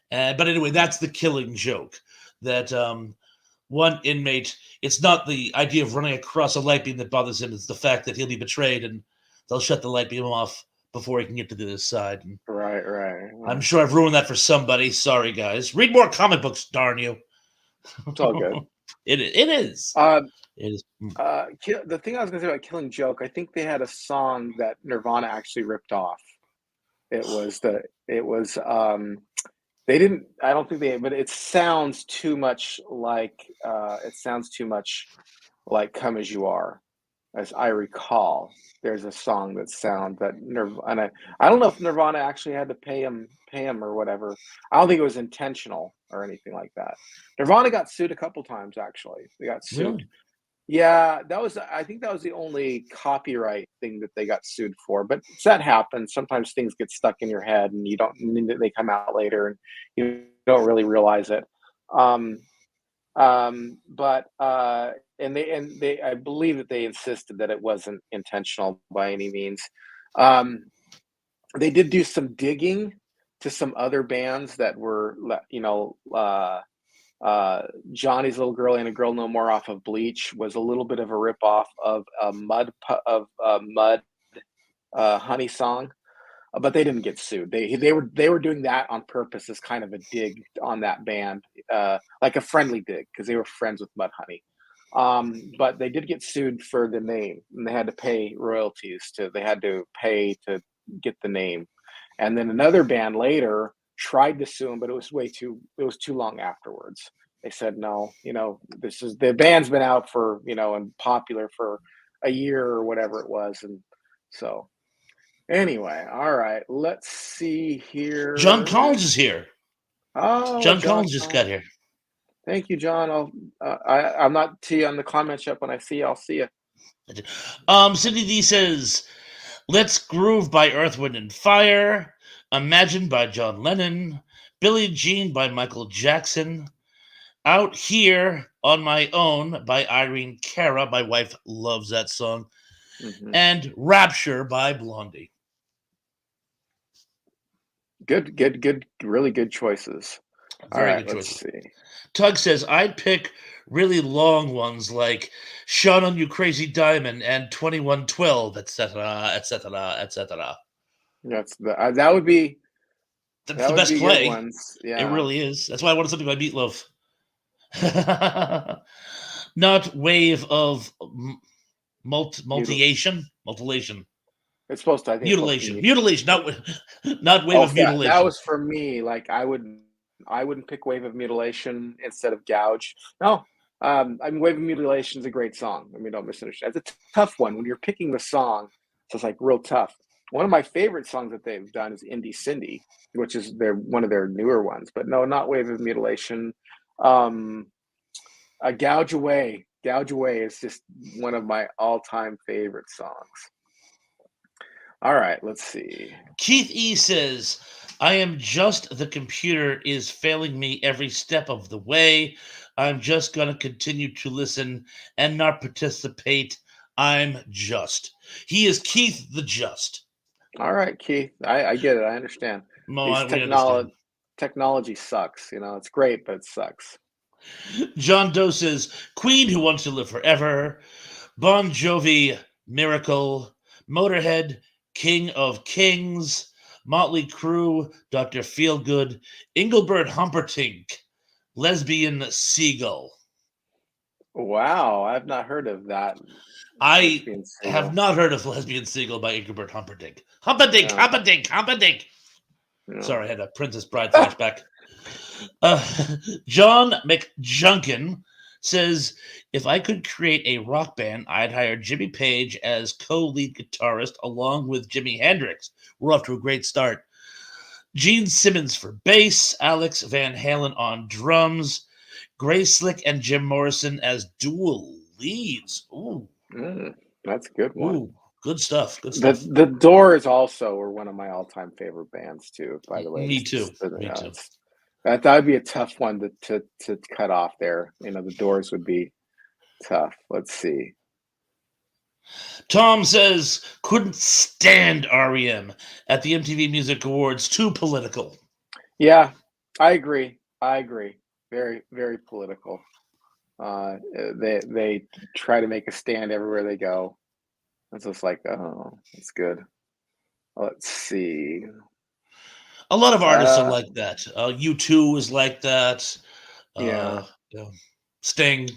But anyway, that's the Killing Joke. That one inmate, it's not the idea of running across a light beam that bothers him, it's the fact that he'll be betrayed and they'll shut the light beam off before he can get to the other side. And Right. I'm sure I've ruined that for somebody. Sorry, guys. Read more comic books, darn you. It's all good. It is. Uh, It is. the thing I was going to say about Killing Joke, I think they had a song that Nirvana actually ripped off. It was they didn't. I don't think they, but it sounds too much like "Come as You Are," as I recall. There's a song that sounds that Nirvana. I don't know if Nirvana actually had to pay him or whatever. I don't think it was intentional or anything like that. Nirvana got sued a couple times actually. They got sued. Really? Yeah, I think that was the only copyright thing that they got sued for. But that happens. Sometimes things get stuck in your head and they come out later and you don't really realize it. Um, but I believe that they insisted that it wasn't intentional by any means. Um, they did do some digging to some other bands that were, Johnny's Little Girl and a Girl No More off of Bleach was a little bit of a ripoff of Mud Honey song, but they didn't get sued. They were doing that on purpose as kind of a dig on that band, like a friendly dig because they were friends with Mud Honey. But they did get sued for the name, and they had to pay royalties they had to pay to get the name. And then another band later tried to sue him, but it was too long afterwards. They said, no, the band's been out for, and popular for a year or whatever it was. And so anyway, all right, let's see here. John Collins is here. Oh, John Collins just got here. Thank you, John. I'm not on the comments yet. When I see you, I'll see you. Cindy D says, Let's Groove by Earth, Wind, and Fire. Imagine by John Lennon. Billie Jean by Michael Jackson. Out Here on My Own by Irene Cara. My wife loves that song. Mm-hmm. And Rapture by Blondie. Good. Really good choices. Very good choices. Let's see. Tug says, I'd pick really long ones like Shine on You Crazy Diamond and 2112, etc., etc., etc. That would be the best play. Yeah. It really is. That's why I wanted something by Meatloaf. Not Wave of Mutilation. It's supposed to, I think. Mutilation. Not Wave of Mutilation. That was for me. Like I wouldn't pick Wave of Mutilation instead of Gouge. No. Wave of Mutilation is a great song. Don't misunderstand. It's a tough one when you're picking the song. So it's like real tough. One of my favorite songs that they've done is Indie Cindy, which is one of their newer ones. But no, not Wave of Mutilation. Gouge Away. Gouge Away is just one of my all-time favorite songs. All right, let's see. Keith E. says, I am just the computer is failing me every step of the way. I'm just going to continue to listen and not participate. I'm just. He is Keith the Just. All right, Keith. I get it. I understand. Technology sucks. It's great, but it sucks. John Doe says, Queen Who Wants to Live Forever. Bon Jovi, Miracle. Motorhead, King of Kings. Motley Crue, Dr. Feelgood. Engelbert Humperdinck, Lesbian Seagull. Wow, I've not heard of that. I have not heard of Lesbian Seagull by Engelbert Humperdinck. Humperdinck. No. Sorry, I had a Princess Bride flashback. Uh, John McJunkin says, if I could create a rock band, I'd hire Jimmy Page as co-lead guitarist along with Jimi Hendrix. We're off to a great start. Gene Simmons for bass, Alex Van Halen on drums, Grace Slick and Jim Morrison as dual leads. Ooh, Mm, that's a good one. ooh, good stuff. Good The stuff. the Doors also were one of my all-time favorite bands too, by the way. Me too. You Me know, too. that would be a tough one to cut off there. You know, the Doors would be tough. Let's see. Tom says couldn't stand REM at the MTV Music Awards. Too political. Yeah, I agree. I agree. Very, very political. They try to make a stand everywhere they go. It's just like, oh, that's good. Let's see. A lot of artists are Uh, like that. U2 is like that. yeah. Yeah. Sting.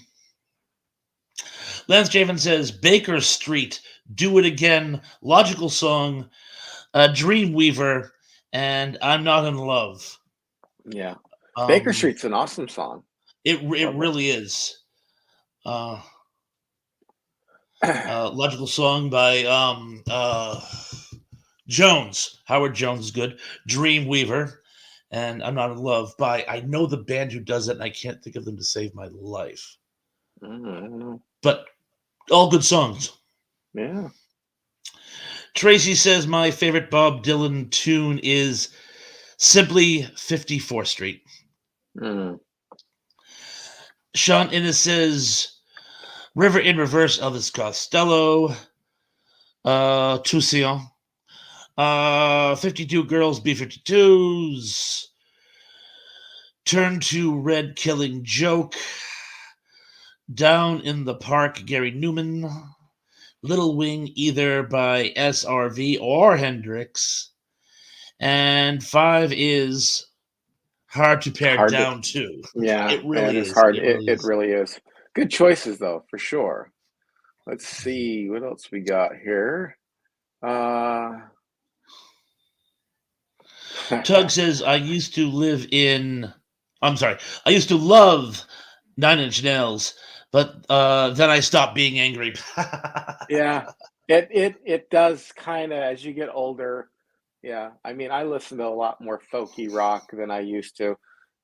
Lance Javen says Baker Street, Do It Again, Logical Song, Dreamweaver, and I'm Not in Love. Yeah. Baker Um, Street's an awesome song. it Love really is. Uh, Logical Song by Jones. Howard Jones is good. Dreamweaver. And I'm Not in Love by, I know the band who does it, and I can't think of them to save my life. I don't know. But all good songs. Yeah. Tracy says my favorite Bob Dylan tune is simply 54th Street. Mm. Sean Innes says River in Reverse, Elvis Costello. Toussaint. 52 Girls, B-52s. Turn to Red Killing Joke. Down in the Park, Gary Newman. Little Wing, either by SRV or Hendrix. And 5 is Hard to Pare Hard to, Down to. yeah, It it really is is. hard. It really It is. really is. Good choices though, for sure. Let's see what else we got here. Uh, Tug says, I used to love Nine Inch Nails, but then I stopped being angry. yeah, it does kind of as you get older. Yeah, I mean, I listen to a lot more folky rock than I used to,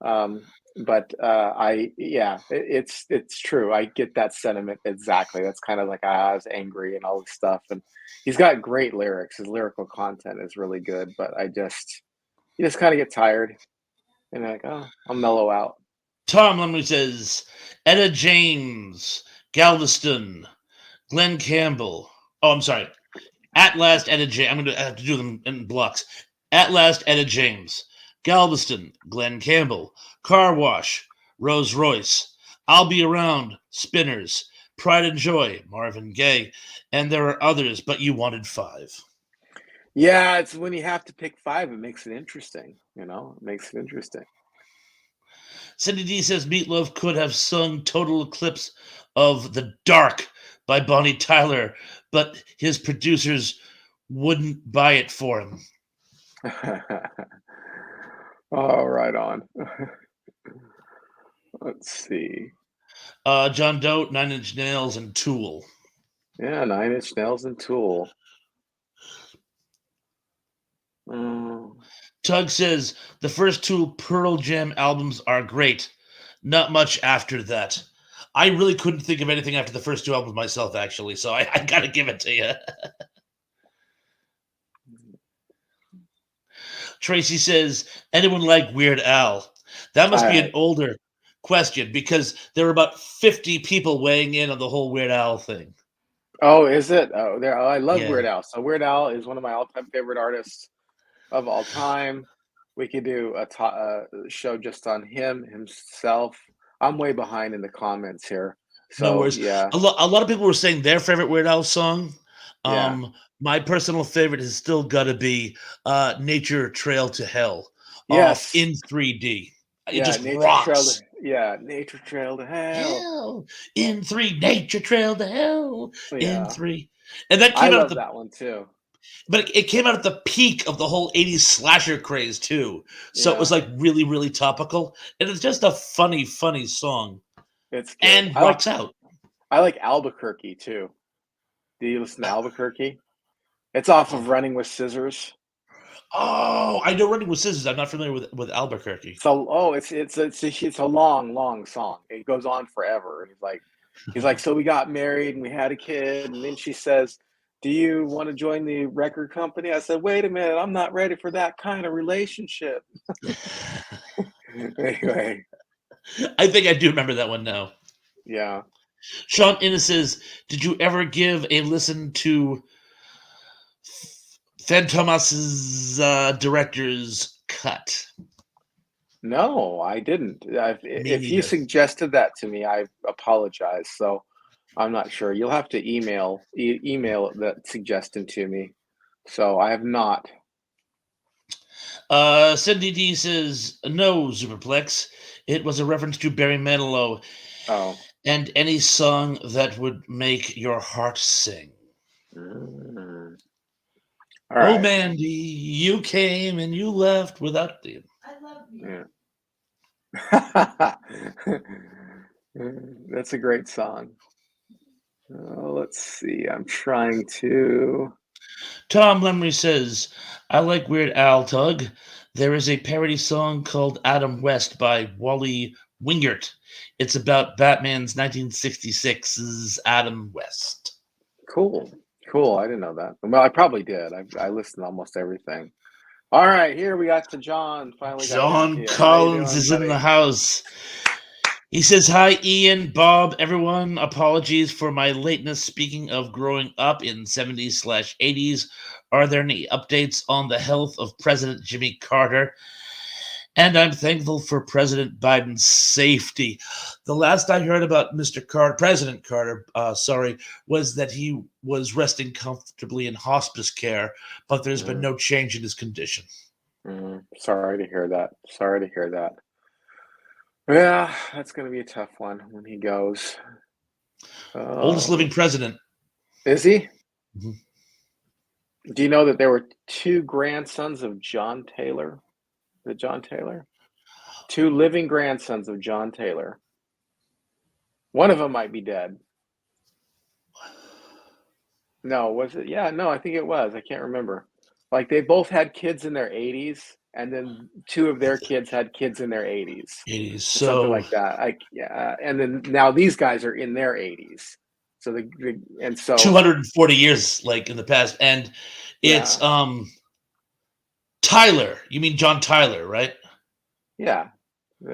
um, but I yeah, it's true. I get that sentiment exactly. That's kind of like I was angry and all this stuff, and he's got great lyrics. His lyrical content is really good, but you just kind of get tired and you're like, oh, I'll mellow out. Tom Lumley says, Etta James, Galveston, Glenn Campbell. Oh, I'm sorry. At Last, Etta James. I'm going to have to do them in blocks. At Last, Etta James, Galveston, Glenn Campbell, Car Wash, Rose Royce, I'll Be Around, Spinners, Pride and Joy, Marvin Gaye, and there are others, but you wanted 5. Yeah, it's when you have to pick five, it makes it interesting. You know, it makes it interesting. Cindy D says Meatloaf could have sung Total Eclipse of the Dark by Bonnie Tyler, but his producers wouldn't buy it for him. Oh, right on. Let's see. John Doe, Nine Inch Nails, and Tool. Yeah, Nine Inch Nails and Tool. Mm, Tug says the first 2 Pearl Jam albums are great. Not much after that. I really couldn't think of anything after the first 2 albums myself, actually, so I gotta give it to you. Tracy says, anyone like Weird Al? That must be an I older question because there were about 50 people weighing in on the whole Weird Al thing. oh, is it? Oh, there. Oh, I love Yeah. Weird Al. So Weird Al is one of my all-time favorite artists of all time. We could do a show just on him himself. I'm way behind in the comments here. No So worries. yeah, A lot of people were saying their favorite Weird Al song. yeah. My personal favorite has still got to be Nature Trail to Hell off Yes. in 3D. It Yeah, just rocks. Nature Trail to Hell. Hell in 3, Nature Trail to Hell in Yeah. 3. And that I came out at love the that one too. But it came out at the peak of the whole 80s slasher craze too. So it was Yeah, like really, really topical. And it's just a funny, funny song. it's good. And rocks out. I like Albuquerque too. Do you listen to Albuquerque? It's off of Running with Scissors. Oh, I know Running with Scissors. I'm not familiar with Albuquerque. So, oh, it's a long, long song. It goes on forever. And he's like, so we got married and we had a kid, and then she says, "Do you want to join the record company?" I said, "Wait a minute, I'm not ready for that kind of relationship." Anyway, I think I do remember that one now. yeah. Sean Innes says, did you ever give a listen to Fantomas's director's cut? No, I didn't. Me If you neither. suggested that to me, I apologize. So I'm not sure. You'll have to email that suggestion to me. So I have not. Cindy D says, no, Superplex. It was a reference to Barry Manilow Oh. and any song that would make your heart sing. Mm. All Oh, right. Mandy, you came and you left without the. Yeah. That's a great song. Let's see. I'm trying to. Tom Lemry says, I like Weird Al Tug. There is a parody song called Adam West by Wally Wingert. It's about Batman's 1966's Adam West. Cool. Cool. I didn't know that. Well, I probably did. I listened to almost everything. All right. Here we got to John. Finally got down to John you. How you Collins doing, is in the buddy? house. He says, hi, Ian, Bob, everyone. Apologies for my lateness. Speaking of growing up in 70s/80s, are there any updates on the health of President Jimmy Carter? And I'm thankful for President Biden's safety. The last I heard about Mr. Carter, President Carter, was that he was resting comfortably in hospice care, but there's been Mm, no change in his condition. sorry to hear that. Sorry to hear that. Yeah, that's going to be a tough one when he goes. Oldest living Oh, president. is he? Mhm. Do you know that there were two grandsons of John Taylor? The John Taylor? Two living grandsons of John Taylor. One of them might be dead. No, was it? Yeah, no, I think it was. I can't remember. Like they both had kids in their 80s, and then two of their kids had kids in their 80s, or something So like that. Yeah, and then now these guys are in their 80s. So and so 240 years like in the past. And it's yeah, Tyler. You mean John Tyler, right? yeah.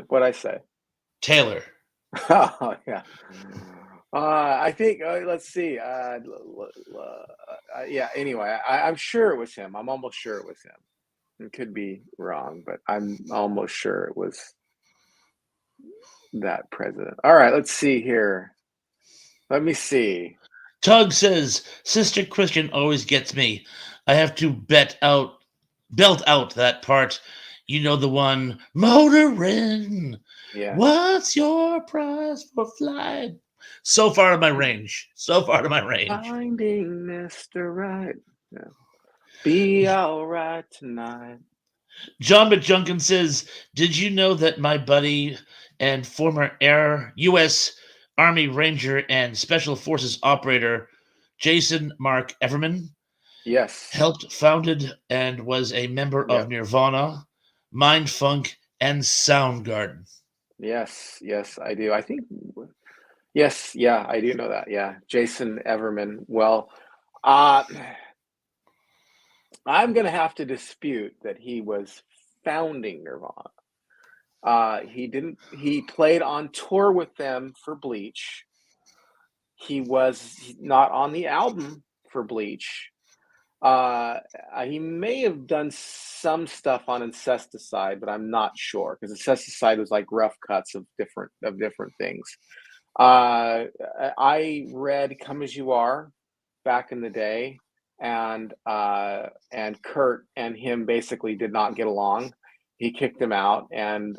What I say? Taylor. Oh yeah. I think let's see. Yeah. Anyway, I'm sure it was him. I'm almost sure it was him. It could be wrong, but I'm almost sure it was that president. All right. Let's see here. Let me see. Tug says, Sister Christian always gets me. I have to belt out that part. You know the one, motorin'. Yeah. What's your price for flight? So far to my range. So far to my range. Finding Mr. Right. Yeah. Be all right tonight. John McJunkin says, did you know that my buddy and former U.S. Army Ranger and Special Forces operator Jason Mark Everman Yes. helped founded and was a member of Yep. Nirvana, Mindfunk, and Soundgarden? Yes. Yes, I do. I think. Yes. Yeah, I do know that. Yeah, Jason Everman. Well, uh, I'm gonna have to dispute that he was founding Nirvana. He didn't. He played on tour with them for Bleach. He was not on the album for Bleach. Uh, he may have done some stuff on Incesticide, but I'm not sure because Incesticide was like rough cuts of different things. I read "Come as You Are" back in the day, and Kurt and him basically did not get along. He kicked him out and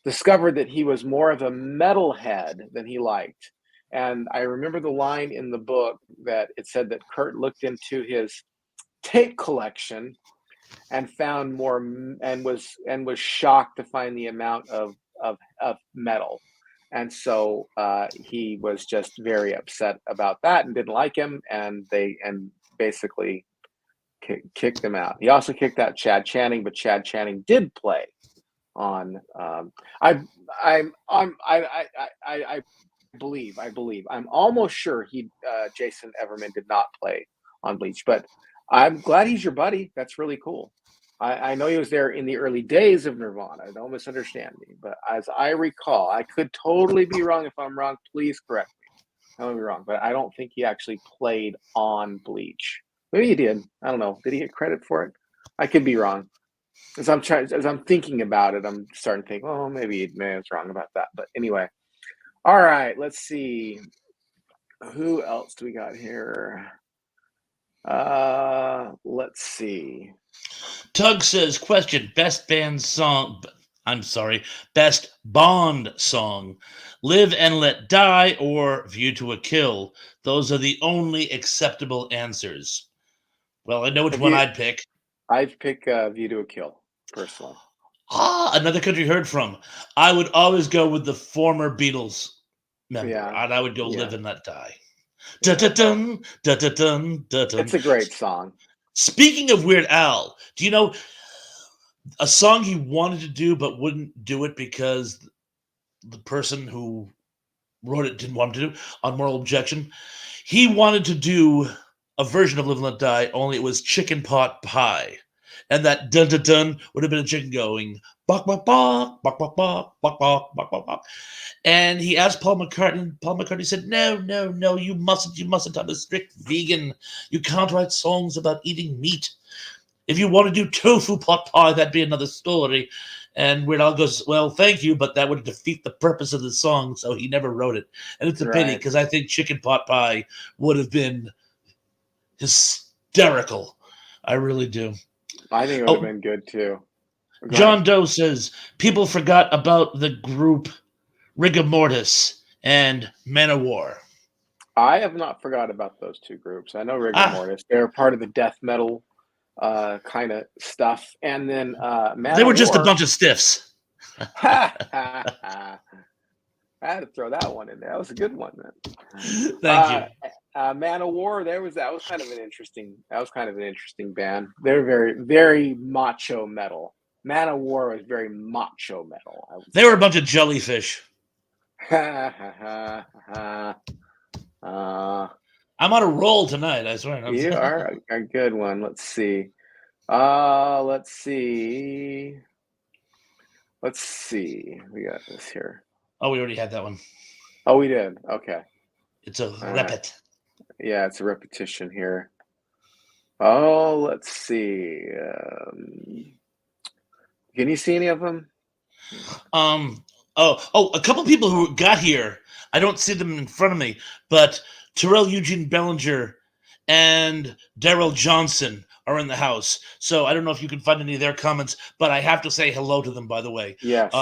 discovered that he was more of a metalhead than he liked. And I remember the line in the book that it said that Kurt looked into his tape collection and found more and was shocked to find the amount of metal. And so he was just very upset about that and didn't like him, and they and basically kicked him out. He also kicked out Chad Channing, but Chad Channing did play on. I I believe I'm almost sure he Jason Everman did not play on Bleach, but I'm glad he's your buddy. That's really cool. I know he was there in the early days of Nirvana. Don't misunderstand me, but as I recall, I could totally be wrong. If I'm wrong, please correct me. I might be wrong, but I don't think he actually played on Bleach. Maybe he did. I don't know. Did he get credit for it? I could be wrong. As I'm thinking about it, I'm starting to think, oh, maybe I was wrong about that. But anyway, all right. Let's see. Who else do we got here? Let's see. Tug says, question, best band song, I'm sorry, best Bond song, Live and Let Die or View to a Kill. Those are the only acceptable answers. Well, I know which Have one you? I'd pick. I'd pick View to a Kill personally. Another country heard from. I would always go with the former Beatles member, Yeah, and I would go Live yeah, and Let Die. yeah. Da-da-dun, da-da-dun, da-dun. It's a great song. Speaking of Weird Al, do you know a song he wanted to do but wouldn't do it because the person who wrote it didn't want him to do on moral objection? He wanted to do a version of Live and Let Die, only it was chicken pot pie. And that dun dun dun would have been a chicken going bok bok bok bok bok bok bok bok bok bok bok. And he asked Paul McCartney, and Paul McCartney said, "No, no, no, you mustn't. I'm a strict vegan. You can't write songs about eating meat. If you want to do tofu pot pie, that'd be another story." And Weird Al goes, "Well, thank you, but that would defeat the purpose of the song," so he never wrote it. And it's a pity Right. because I think chicken pot pie would have been hysterical. I really do. I think it would have Oh, been good too. Go ahead. John Doe says people forgot about the group Rigor Mortis and Man of War. I have not forgot about those two groups. I know Rigor Ah, Mortis. They're part of the death metal kind of stuff. And then Man they of were just a War. bunch of stiffs. Ha, ha, ha. I had to throw that one in there. That was a good one, man. Thank you. Man of War. That was kind of an interesting band. They're very very macho metal. Man of War was very macho metal, I would They were a say. bunch of jellyfish. Ha ha ha ha. Uh, I'm on a roll tonight, I swear. you are a good one. Let's see. Let's see. Let's see. We got this here. Oh, we already had that one. Oh, we did. Okay. It's a All right. repet. Yeah, it's a repetition here. Oh, let's see. Can you see any of them? Um. A couple people who got here. I don't see them in front of me, but Terrell Eugene Bellinger and Daryl Johnson are in the house. So I don't know if you can find any of their comments, but I have to say hello to them. By the way, Yes.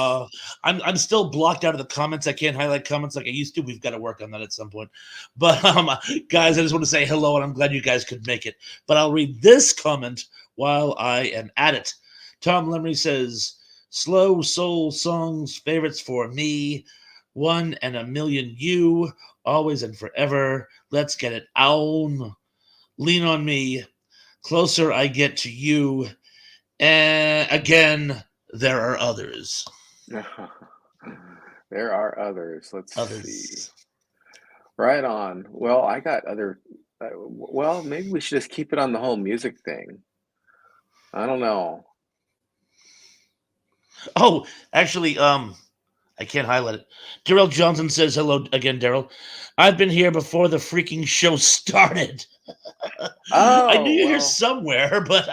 I'm still blocked out of the comments. I can't highlight comments like I used to. We've got to work on that at some point. But guys, I just want to say hello, and I'm glad you guys could make it. But I'll read this comment while I am at it. Tom Lemry says, "Slow soul songs favorites for me. One and a million you, always and forever. Let's get it on. Lean on me. Closer I get to you. And again, there are others." There are others. Let's see. Others. Right on. Well, I got other. Well, maybe we should just keep it on the whole music thing. I don't know. Oh, actually, I can't highlight it. Daryl Johnson says hello again, Daryl. "I've been here before the freaking show started." I knew Oh, you're here well, somewhere, but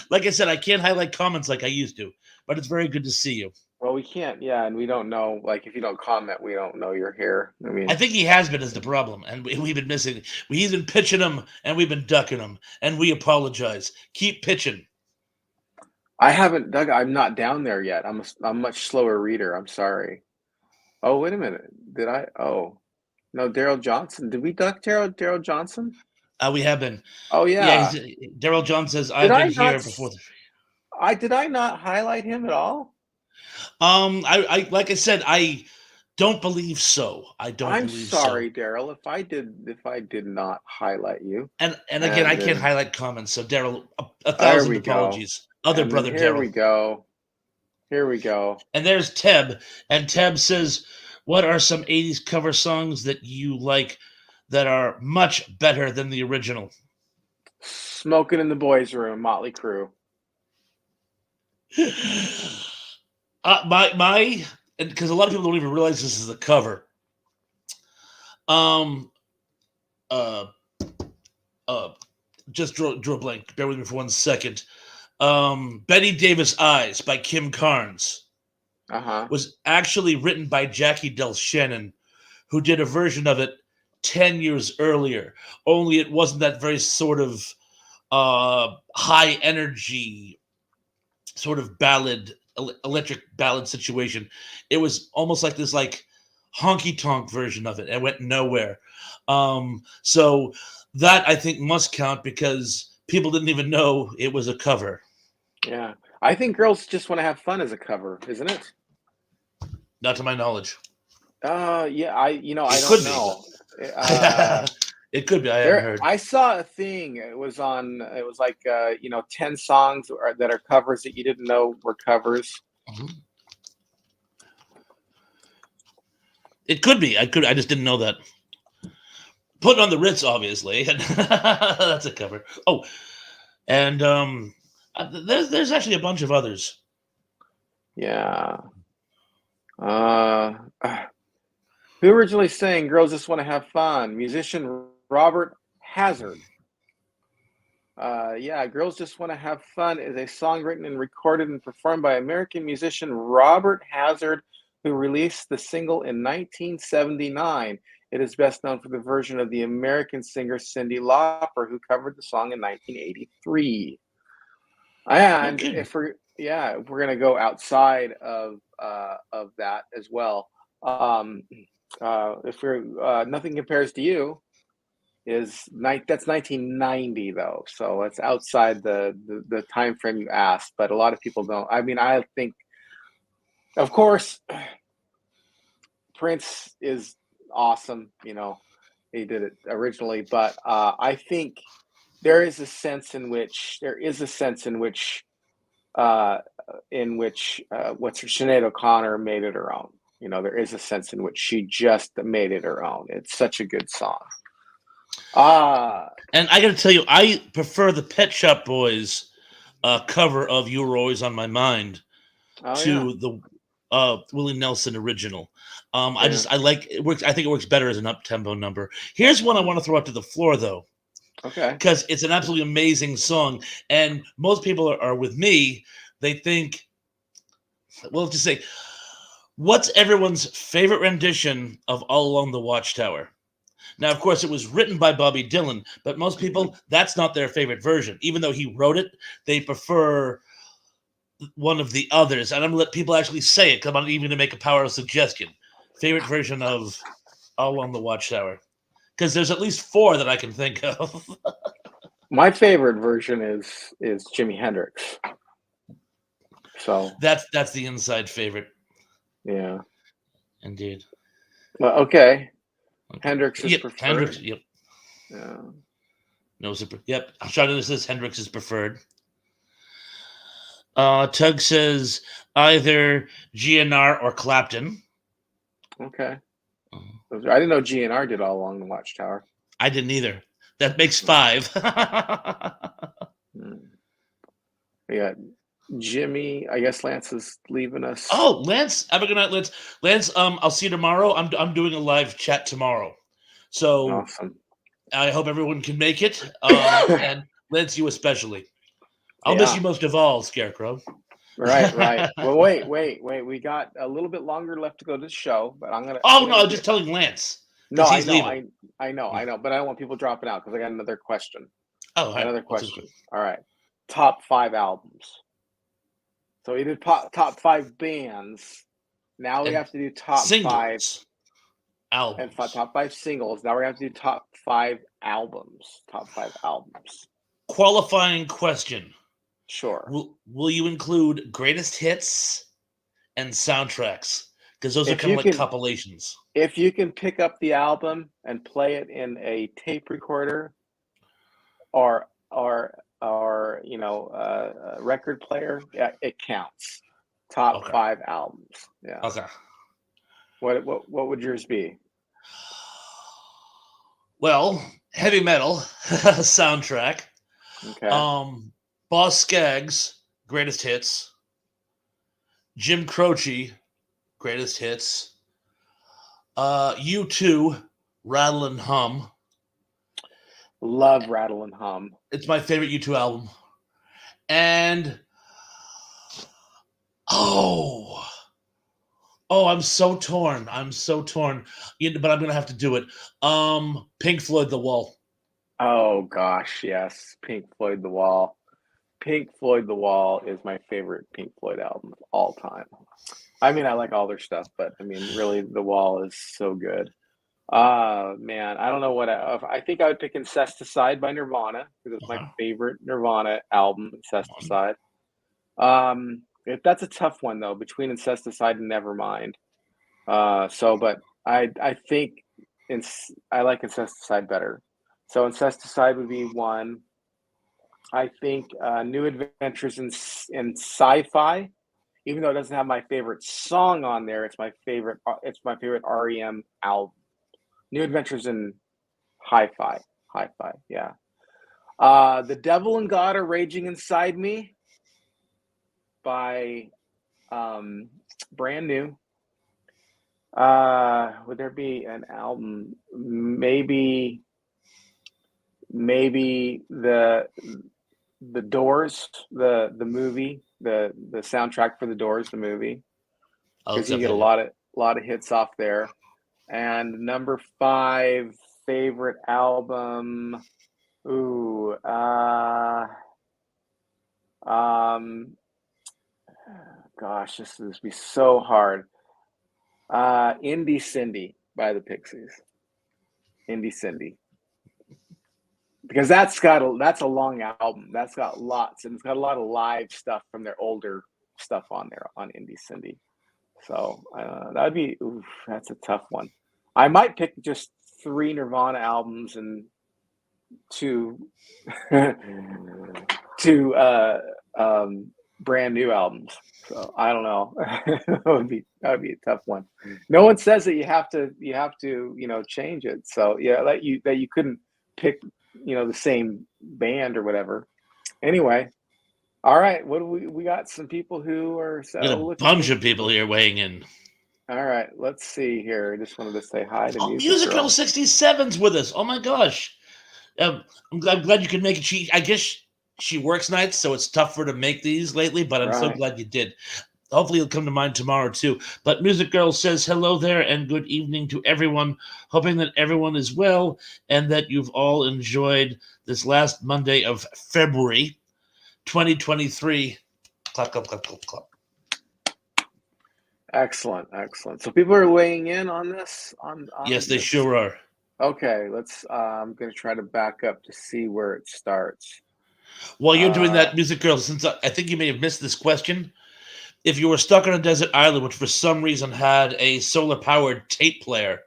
like I said, I can't highlight comments like I used to. But it's very good to see you. well, we can't. Yeah, and we don't know. Like, if you don't comment, we don't know you're here. I I mean, think he has been is the problem, and we've been missing. He's been pitching him, and we've been ducking him, and we apologize. Keep pitching. I haven't dug. I'm not down there yet. I'm a much slower reader. I'm sorry. Oh, wait a minute. Did I? Oh, no, Daryl Johnson. Did we duck Daryl Johnson? We have been. Oh Yeah, yeah. Daryl John says Did I've been I not? here before. Did I not highlight him at all? I like I said, I don't believe so. I don't I'm believe so. sorry, Daryl, if I did not highlight you. And again, I And can't then highlight comments. So Daryl, a there thousand we go. apologies, other And then brother here Daryl. we go. Here we go. And there's Teb, and Teb says, "What are some '80s cover songs that you like that are much better than the original?" Smoking in the boys' room, Motley Crue. My, because a lot of people don't even realize this is a cover. Um, uh, uh, just drew a blank. Bear with me for 1 second. Betty Davis Eyes by Kim Carnes Uh-huh. was actually written by Jackie Del Shannon, who did a version of it 10 years earlier. Only it wasn't that very sort of high energy, sort of ballad, electric ballad situation. It was almost like this, like honky tonk version of it, and went nowhere. So that I think must count because people didn't even know it was a cover. Yeah. I think Girls Just Want to Have Fun is a cover, isn't it? Not to my knowledge. Yeah, I It don't could be, know. Uh, but it could be. I haven't there, heard. I saw a thing. It was like, 10 songs that are covers that you didn't know were covers. Mhm. It could be. I could. I just didn't know that. Putting on the Ritz, obviously, that's a cover. Oh, and there's actually a bunch of others. Yeah. Uh, who originally sang Girls Just Want to Have Fun? Musician Robert Hazard. Yeah, Girls Just Want to Have Fun is a song written and recorded and performed by American musician Robert Hazard, who released the single in 1979. It is best known for the version of the American singer Cyndi Lauper, who covered the song in 1983. And Okay. if we're gonna go outside of that as well, if we're Nothing Compares to You that's 1990 though, so it's outside the time frame you asked. But a lot of people don't. I mean, I think, of course, Prince is awesome. He did it originally, but I think there is a sense uh, in which what's her Sinead O'Connor made it her own. There is a sense in which she just made it her own. It's such a good song. Ah, And I got to tell you, I prefer the Pet Shop Boys cover of "You Were Always on My Mind" oh yeah, to the Willie Nelson original. yeah. I like it works. I think it works better as an up tempo number. Here's one I want to throw out to the floor though, Okay. because it's an absolutely amazing song, and most people are with me. They think, well, just say, what's everyone's favorite rendition of "All Along the Watchtower"? Now, of course, it was written by Bobby Dylan, but most Mhm. people, that's not their favorite version. Even though he wrote it, they prefer one of the others. And I'm going to let people actually say it because I'm not even going to make a power of suggestion. Favorite version of All Along the Watchtower. Because there's at least four that I can think of. My favorite version is Jimi Hendrix. So That's the inside favorite, yeah. indeed. Well, okay. Okay. Hendrix is Yep, Hendrix. preferred. Yep. Yeah. No super. Yep. Shouted says Hendrix is preferred. Tug says either GNR or Clapton. Okay. I didn't know GNR did All Along the Watchtower. I didn't either. That makes Hmm. five. Hmm. We got Jimmy. I guess Lance is leaving us. Oh, Lance, have a good night, Lance. Lance, I'll see you tomorrow. I'm doing a live chat tomorrow, so Awesome. I hope everyone can make it. And Lance, you especially. I'll miss Yeah. you most of all, Scarecrow. Right. Right. Well, wait. We got a little bit longer left to go to the show, but I'm Oh no, gonna I'm get. just telling Lance No, because I he's know. leaving. I know. But I don't want people dropping out because I got another question. Oh, all right. Another What's his question. All right. Top five albums. So we did top five bands. Now we and have to do top five. singles? and albums. top five singles. Now we're going to have to do top five albums. Top five albums. Qualifying question. Sure. Will you include greatest hits and soundtracks? Because those are If kind of you like can, compilations. if you can pick up the album and play it in a tape recorder or a record player, yeah, it counts. Top Okay. five albums. Yeah. Okay. What would yours be? Well, heavy metal soundtrack. Okay. Boss Skaggs, greatest hits. Jim Croce, greatest hits. U2, Rattle and Hum. Love Rattle and Hum. It's my favorite U2 album. And oh, I'm so torn. I'm so torn. But I'm gonna have to do it. Pink Floyd, The Wall. Oh gosh, yes. Pink Floyd The Wall. Pink Floyd The Wall is my favorite Pink Floyd album of all time. I mean, I like all their stuff, but I mean, really, The Wall is so good. Man, I don't know I think I would pick Incesticide by Nirvana because it's my Okay. favorite Nirvana album, One. Incesticide. That's a tough one though, between Incesticide and Nevermind. But I think I like Incesticide better. So Incesticide would be one. I think New Adventures in Sci-Fi, even though it doesn't have my favorite song on there, it's my favorite. It's my favorite REM album. New Adventures in Hi-Fi, Hi-Fi, yeah. The Devil and God Are Raging Inside Me by Brand New. Would there be an album? Maybe the Doors, the movie, the soundtrack for the Doors, the movie, I'll because you accept get a that. Yeah. lot of hits off there. And number five favorite album. Ooh, um, gosh, this is be so hard. Indie Cindy by the Pixies. Indie Cindy. Because that's a long album. That's got lots, and it's got a lot of live stuff from their older stuff on there on Indie Cindy. So that'd be that's a tough one. I might pick just three Nirvana albums and two two brand new albums. So I don't know. That would be a tough one. No one says that you have to change it. So yeah, that you couldn't pick the same band or whatever. Anyway, all right. What do we got? Some people who are We got so a look at bunch me. of people here weighing in. All right, let's see here. I just wanted to say hi to Oh, Music Music Girl Girl. 67's with us. Oh my gosh. I'm glad you could make it. I guess she works nights, so it's tough for her to make these lately, but I'm so Right. glad you did. Hopefully it'll come to mind tomorrow too. But Music Girl says hello there and good evening to everyone. Hoping that everyone is well and that you've all enjoyed this last Monday of February 2023. Clap, clap, clap, clap, clap. Excellent, excellent. So people are weighing in on this Yes, on they this. sure are. Okay, let's. I'm going to try to back up to see where it starts. While you're doing Uh, that, Music Girl, since I think you may have missed this question, if you were stuck on a desert island which for some reason had a solar powered tape player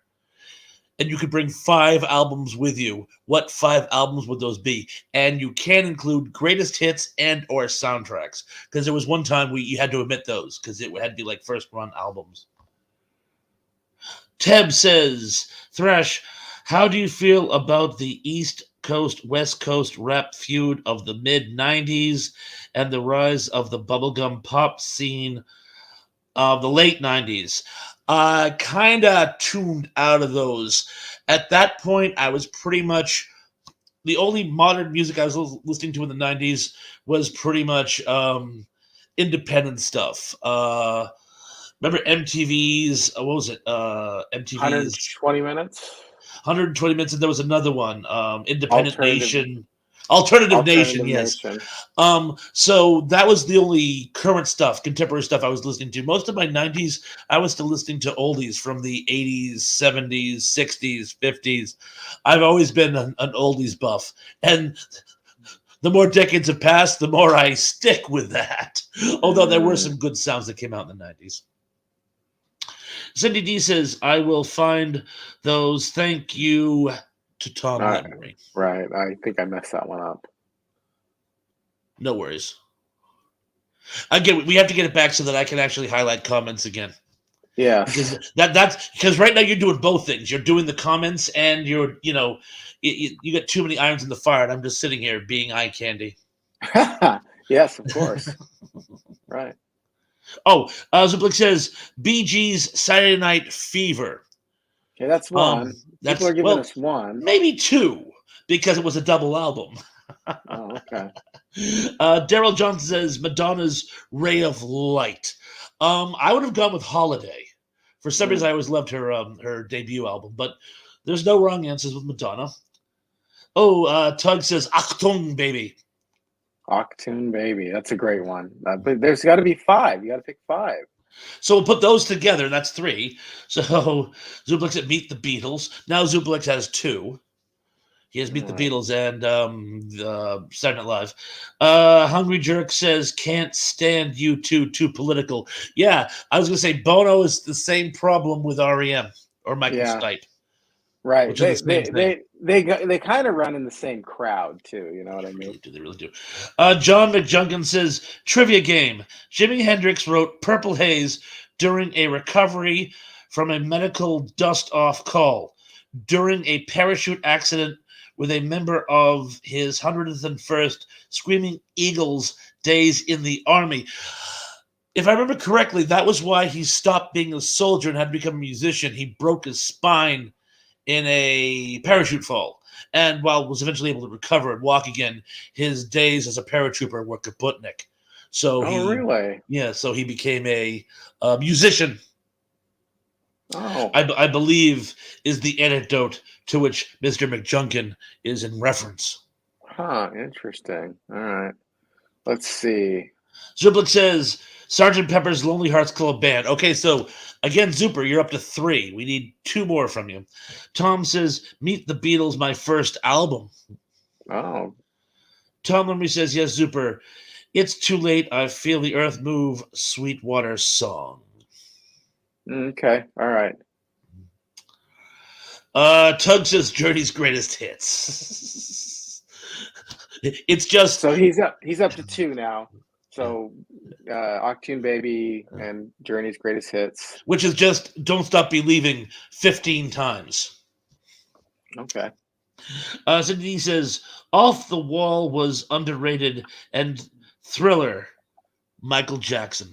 and you could bring 5 albums with you, what 5 albums would those be? And you can include greatest hits and or soundtracks, because there was one time you had to omit those because it had to be like first run albums. Teb says, Thrash, how do you feel about the East Coast West Coast rap feud of the mid 90s and the rise of the bubblegum pop scene of the late 90s? I kind of tuned out of those. At that point, I was pretty much the only modern music I was listening to in the 90s was pretty much independent stuff. Remember MTV's, what was it? MTV's 120 minutes. 120 Minutes, and there was another one, Independent Alternative Nation. Alternative Nation, Alternative yes. Nation. So that was the only current stuff, contemporary stuff I was listening to. Most of my 90s, I was still listening to oldies from the 80s, 70s, 60s, 50s. I've always been an oldies buff. And the more decades have passed, the more I stick with that. Although there were Mm, some good sounds that came out in the 90s. Cindy D says, I will find those. Thank you to Tom right, Lemery. right. I think I messed that one up. No worries. Again, we have to get it back so that I can actually highlight comments again. Yes. Because that's because right now you're doing both things. You're doing the comments and you got too many irons in the fire, and I'm just sitting here being eye candy. Yes, of course. Right. Oh, Zublik says Bee Gees Saturday Night Fever. Okay, that's one. People are That's giving well, us one. maybe two because it was a double album. Oh, okay. Daryl Johnson says Madonna's Ray of Light. I would have gone with Holiday. For some reason, Mm. I always loved her debut album, but there's no wrong answers with Madonna. Oh, Tug says Achtung, baby. Octoon Baby. That's a great one. But there's got to be five. You got to pick five. So we'll put those together. That's three. So Zublik at Meet the Beatles. Now Zublik has two. He has All Meet the right. Beatles and Saturday Night Live. Hungry Jerk says, can't stand you too political. Yeah, I was going to say Bono is the same problem with REM or Michael Yeah. Stipe, Right. which are the same thing. They kind of run in the same crowd too. You know what I They mean? really do. They really do. John McJunkin says, trivia game. Jimi Hendrix wrote Purple Haze during a recovery from a medical dust-off call during a parachute accident with a member of his 101st Screaming Eagles days in the Army. If I remember correctly, that was why he stopped being a soldier and had to become a musician. He broke his spine in a parachute fall. And while was eventually able to recover and walk again, his days as a paratrooper were kaputnik. So Oh, he, really? yeah, so he became a musician. Oh, I believe is the anecdote to which Mr. McJunkin is in reference. huh. Interesting. All right. Let's see. Zublik says Sergeant Pepper's Lonely Hearts Club Band. Okay, so again, Zuper, you're up to three. We need two more from you. Tom says Meet the Beatles, my first album. Oh, Tom Lemery says yes, Zuper. It's too late. I feel the earth move. Sweetwater song. okay. All right. Tug says Journey's greatest hits. It's just So he's up to two now. So Octune Baby and Journey's Greatest Hits. which is just Don't Stop Believing 15 times. Okay. Cindy says Off the Wall was underrated and Thriller, Michael Jackson,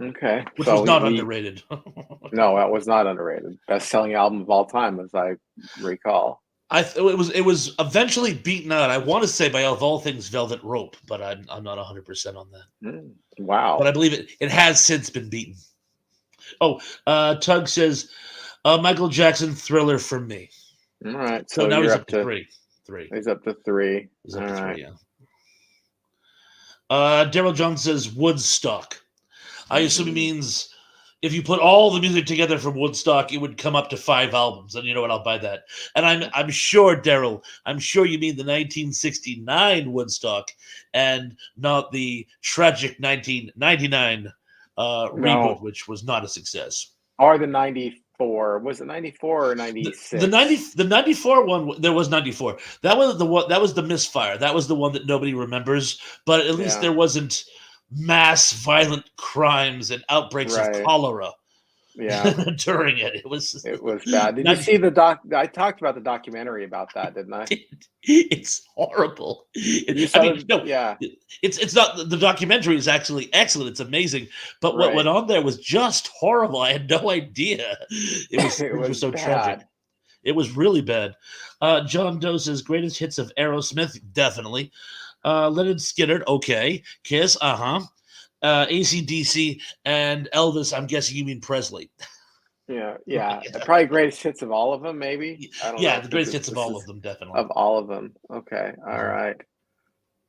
Okay. which So was not we underrated. no, that was not underrated. Best selling album of all time, as I recall. It was eventually beaten out. I want to say by of all things Velvet Rope, but I'm not 100% on that. But Wow. I believe it has since been beaten. Oh, Tug says Michael Jackson Thriller for me. All right. So So now you're he's up up to to three. Three. he's up to three. He's All up to right. three. Yeah. Daryl Jones says Woodstock. I assume he Mm, means if you put all the music together from Woodstock, it would come up to 5 albums. And you know what? I'll buy that. And I'm sure, Daryl, I'm sure you mean the 1969 Woodstock and not the tragic 1999 reboot, no. which was not a success. Or the 94. Was it 94 or The 96? 94 one, there was 94. That was the one, that was the misfire. That was the one that nobody remembers, but at least Yeah. there wasn't mass violent crimes and outbreaks of Right. cholera Yeah. during it. It was It was bad. Did you 90, see the doc? I talked about the documentary about that, didn't I? it's horrible. You I saw mean, the, no, yeah, it's not, the documentary is actually excellent. It's amazing, but what went right. on there was just horrible. I had no idea. It Things were was so tragic. bad. It was really bad. John Doe says greatest hits of Aerosmith, definitely. Leonard Skinner, okay. Kiss, AC/DC and Elvis. I'm guessing you mean Presley. Yeah, yeah. Probably greatest hits of all of them, maybe. I don't Yeah, know the if greatest hits of this all is of them, definitely. of all of them. Okay, all Mhm. right.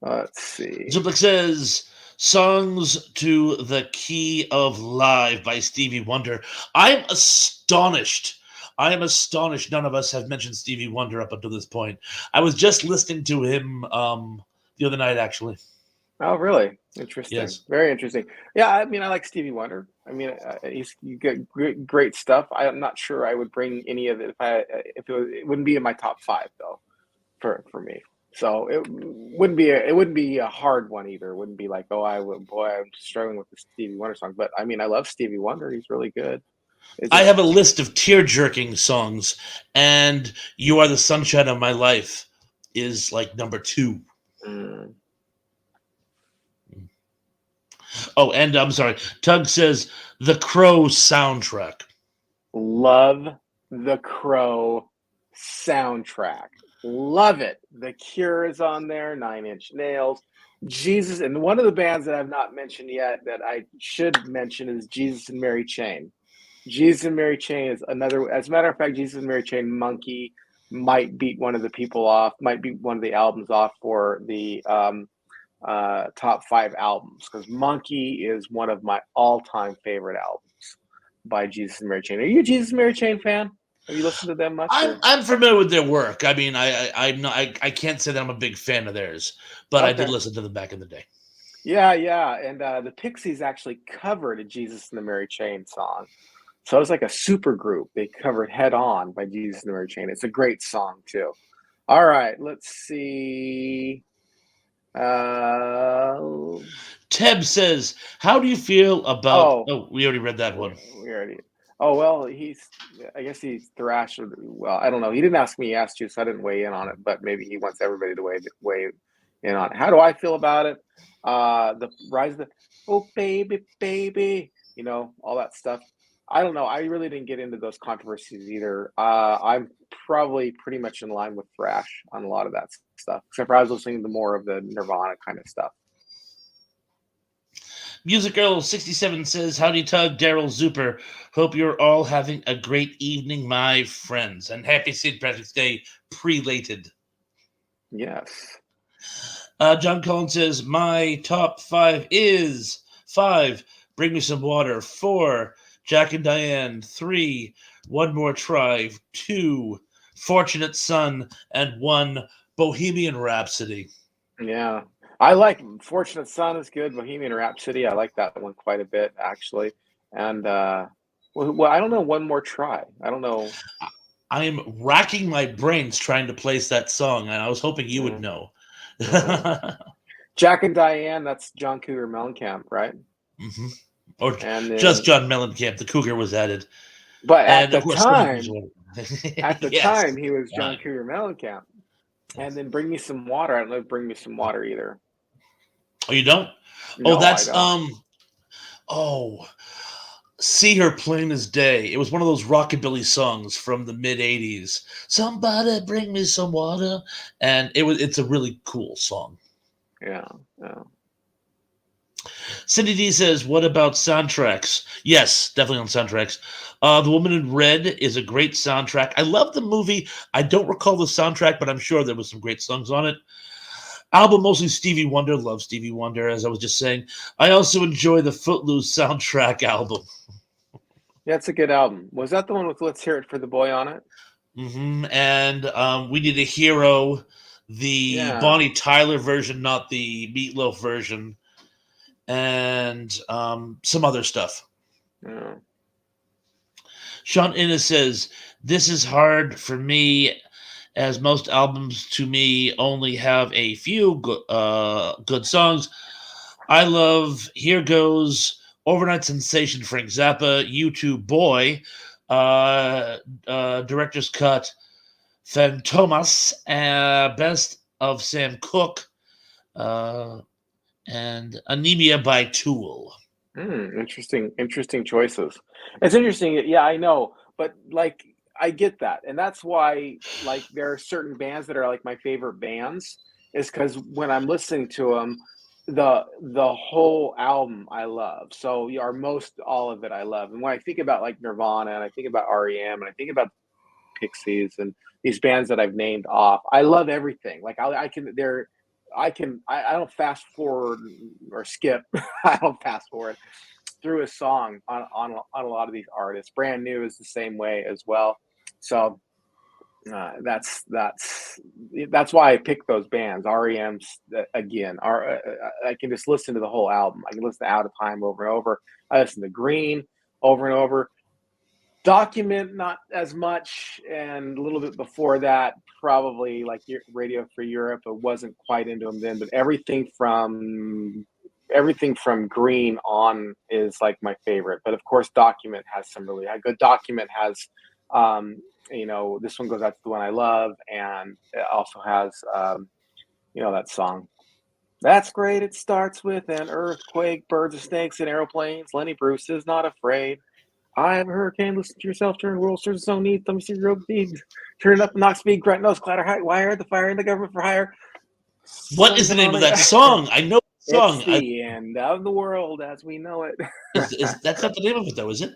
Let's see. Zuplik says songs to the Key of Live by Stevie Wonder. I'm astonished. I am astonished none of us have mentioned Stevie Wonder up until this point. I was just listening to him the other night, actually. Oh, really? Interesting. Yes. Very interesting. Yeah, I mean, I like Stevie Wonder. I mean, he's you get great stuff. I'm not sure I would bring any of it if it wouldn't be in my top five though for me. So it wouldn't be a hard one either. It wouldn't be like, oh, I would, boy, I'm struggling with the Stevie Wonder song. But I mean, I love Stevie Wonder. He's really good. Is I it? have a list of tear jerking songs, and You Are the Sunshine of My Life is like number two. Mm, Oh, and I'm sorry. Tug says The Crow soundtrack. love the Crow soundtrack. Love it. The Cure is on there. Nine Inch Nails. Jesus, and one of the bands that I've not mentioned yet that I should mention is Jesus and Mary Chain. Jesus and Mary Chain is another. As a matter of fact, Jesus and Mary Chain Monkey might beat one of the people off. Might beat one of the albums off for the top five albums because Monkey is one of my all-time favorite albums by Jesus and Mary Chain. Are you a Jesus and Mary Chain fan? Have you listened to them much? Or I'm familiar with their work. I mean, I'm not. I can't say that I'm a big fan of theirs, but I did okay, listen to them back in the day. yeah, yeah. And the Pixies actually covered a Jesus and the Mary Chain song. So it was like a super group. They covered Head On by Jesus and the Mary Chain. It's a great song too. All right, let's see. Uh, Teb says, "How do you feel about?" oh, Oh, we already read that one. we already. Oh well, I guess he's thrashed. Well, I don't know. He didn't ask me. He asked you, so I didn't weigh in on it. But maybe he wants everybody to weigh in on it. How do I feel about it? The rise of the oh baby baby, all that stuff. I don't know. I really didn't get into those controversies either. I'm probably pretty much in line with Thrash on a lot of that stuff, except for I was listening to more of the Nirvana kind of stuff. Music Girl 67 says, "Howdy, Tug, Daryl, Zuper. Hope you're all having a great evening, my friends, and happy St. Patrick's Day, prelated." Yes. John Collins says, "My top five is five, Bring Me Some Water, four, Jack and Diane, three, One More Try, two, Fortunate Son, and one, Bohemian Rhapsody." Yeah. I like Fortunate Son is good. Bohemian Rhapsody, I like that one quite a bit actually. And well, I don't know, One More Try. I don't know. I am racking my brains trying to place that song, and I was hoping you would Mm, know. uh, Jack and Diane, that's John Cougar Mellencamp, right? Mhm. Or And just then John Mellencamp, the Cougar was added. but And of course, Bring Me Some Water. at the Yes. time he was John Cougar Mellencamp. And Yes. then Bring Me Some Water. I don't know Bring Me Some Water either. Oh, you don't? Oh, No, I that's don't. oh, See Her Plain as Day. It was one of those rockabilly songs from the mid '80s. Somebody bring me some water, and it's a really cool song. Yeah. Yeah. Cindy D says, "What about soundtracks?" Yes, definitely on soundtracks. The Woman in Red is a great soundtrack. I love the movie. I don't recall the soundtrack, but I'm sure there was some great songs on it. Album mostly Stevie Wonder. Love Stevie Wonder, as I was just saying. I also enjoy the Footloose soundtrack album. Yeah, it's a good album. Was that the one with Let's Hear It for the Boy on it? And We Need a Hero, the Yeah. Bonnie Tyler version, not the Meatloaf version, and some other stuff. Yeah. Sean Innes says, "This is hard for me as most albums to me only have a few good songs. I love Here Goes, Overnight Sensation, Frank Zappa, U2 Boy, Director's Cut, Fantomas, Best of Sam Cooke, uh, and Anemia by Tool." Interesting choices. It's interesting. Yeah, I know, but like I get that, and that's why like there are certain bands that are like my favorite bands, is because when I'm listening to them, the whole album I love. So yeah, or most all of it I love. And when I think about like Nirvana, and I think about REM, and I think about Pixies, and these bands that I've named off, I love everything. Like I can they're I don't fast forward or skip. I don't fast forward through a song on a lot of these artists. Brand New is the same way as well. So that's why I pick those bands. REM's again. I can just listen to the whole album. I can listen to Out of Time over and over. I listen to Green over and over. Document not as much, and a little bit before that, probably like Radio Free Europe. I wasn't quite into them then, but everything from Green on is like my favorite. But of course, Document has some really good. Document has, um, this one goes out to the one I love, and it also has, that song. That's great. It starts with an earthquake, birds and snakes and aeroplanes. Lenny Bruce is not afraid. I have a hurricane. Listen to yourself. Turn world surges so neat. Let me see your rope feed. Turn it up, knock speed, grunt nose, clatter high wire. The fire and the government for hire. What is the Something name on of it. that song? I know the It's song. the end of the world as we know it. Is that's not the name of it though? Is it?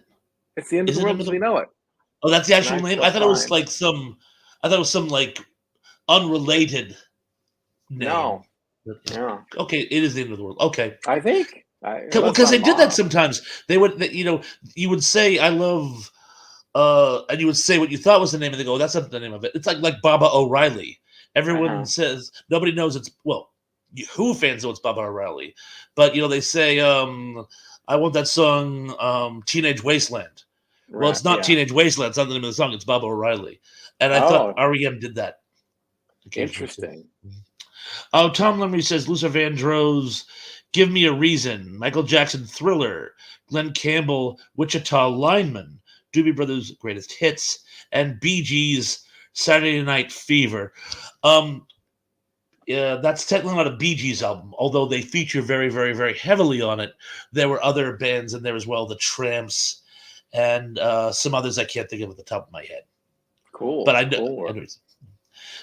It's the end of Is the it the name world of as the? we know it. Oh, that's the actual Tonight's name. so I thought it was fine. like some. I thought it was some like unrelated name. No, yeah, Okay, it is the end of the world. Okay, I think. Unless because they I'm did that off. sometimes. They would, you would say, "I love," and you would say what you thought was the name, and they go, "That's not the name of it." It's like Baba O'Reilly. Everyone Uh-huh. says nobody knows it's Who fans know it's Baba O'Reilly, but they say, "I want that song, Teenage Wasteland." Well, Right. it's not Yeah. Teenage Wasteland. It's not the name of the song. It's Baba O'Reilly, and I thought Oh, REM did that occasionally too. interesting. Oh, Tom Lemry says Luther Vandross, Give Me a Reason, Michael Jackson Thriller, Glenn Campbell, Wichita Lineman, Doobie Brothers Greatest Hits, and Bee Gees Saturday Night Fever. Um, yeah, that's technically not a Bee Gees album, although they feature very, very, very heavily on it. There were other bands in there as well, the Tramps, and some others I can't think of at the top of my head. But Cool. I know, Cool. anyways.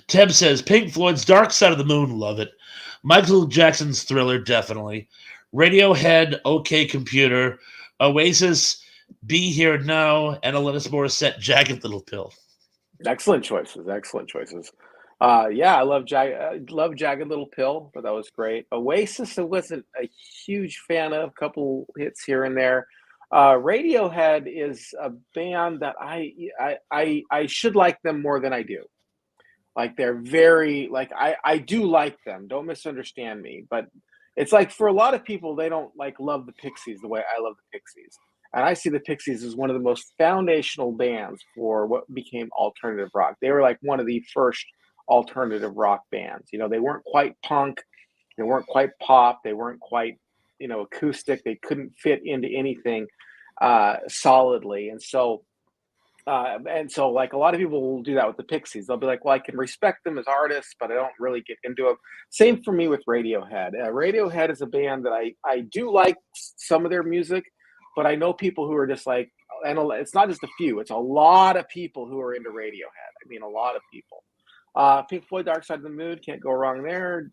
Teb says Pink Floyd's Dark Side of the Moon, love it. Michael Jackson's Thriller, definitely. Radiohead, OK Computer. Oasis, Be Here Now, and Alanis Morissette, Jagged Little Pill. Excellent choices. Excellent choices. Yeah, love Jagged Little Pill, but that was great. Oasis, I wasn't a huge fan of. Couple hits here and there. Radiohead is a band that I should like them more than I do. Like they're very like I do like them. Don't misunderstand me, but it's like for a lot of people they don't like love the Pixies the way I love the Pixies. And I see the Pixies as one of the most foundational bands for what became alternative rock. They were like one of the first alternative rock bands. They weren't quite punk, they weren't quite pop, they weren't quite, acoustic. They couldn't fit into anything solidly. And so, like a lot of people will do that with the Pixies. They'll be like, "Well, I can respect them as artists, but I don't really get into them." Same for me with Radiohead. Radiohead is a band that I do like some of their music, but I know people who are just like, and it's not just a few; it's a lot of people who are into Radiohead. I mean, a lot of people. Pink Floyd, Dark Side of the Moon, can't go wrong there.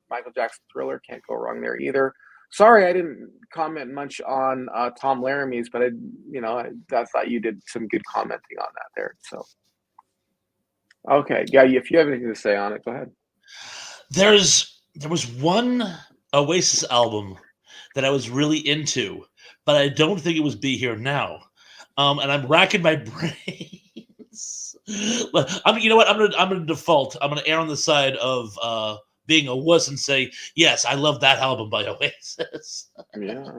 Michael Jackson, Thriller, can't go wrong there either. Sorry, I didn't comment much on Tom Laramie's, but I thought you did some good commenting on that there. So, okay, yeah, if you have anything to say on it, go ahead. There was one Oasis album that I was really into, but I don't think it was Be Here Now. And I'm racking my brains. You know what? I'm gonna default. I'm gonna err on the side of being a wuss and say yes. I love that album by Oasis Yeah.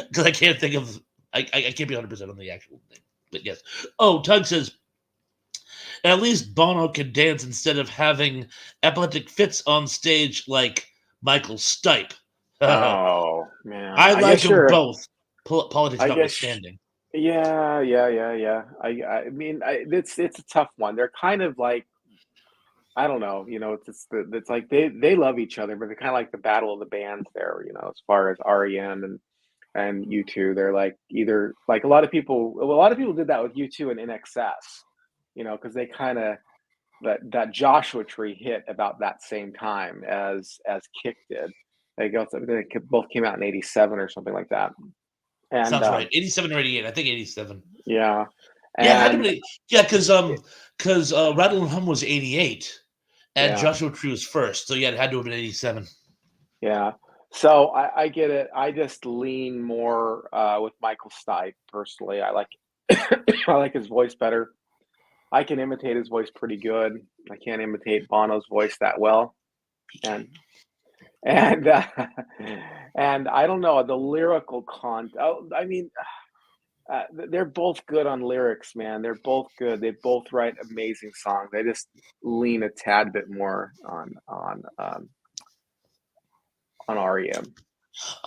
because I can't think of. I can't be 100% on the actual thing, but yes. Oh, Tug says at least Bono can dance instead of having epileptic fits on stage like Michael Stipe. Oh man, I I like guess them you're. both, politics I guess. notwithstanding. Yeah, yeah, yeah, yeah. I mean, it's a tough one. They're kind of like I don't know. It's like they love each other, but they're kind of like the battle of the bands there. As far as REM and U2, they're like either like a lot of people did that with U2 and NXS, because they kind of that Joshua Tree hit about that same time as Kick did. They both came out in '87 or something like that. And Sounds right. 87 or 88. I think 87. yeah, Yeah, it had to and be. Yeah, because Rattle and Hum was 88, and Yeah. Joshua Tree was first. So yeah, it had to have been 87. Yeah. So I get it. I just lean more with Michael Stipe personally. I like I like his voice better. I can imitate his voice pretty good. I can't imitate Bono's voice that well. And and and I don't know the lyrical con. Oh, I mean, they're both good on lyrics, man. They're both good. They both write amazing songs. They just lean a tad bit more on REM.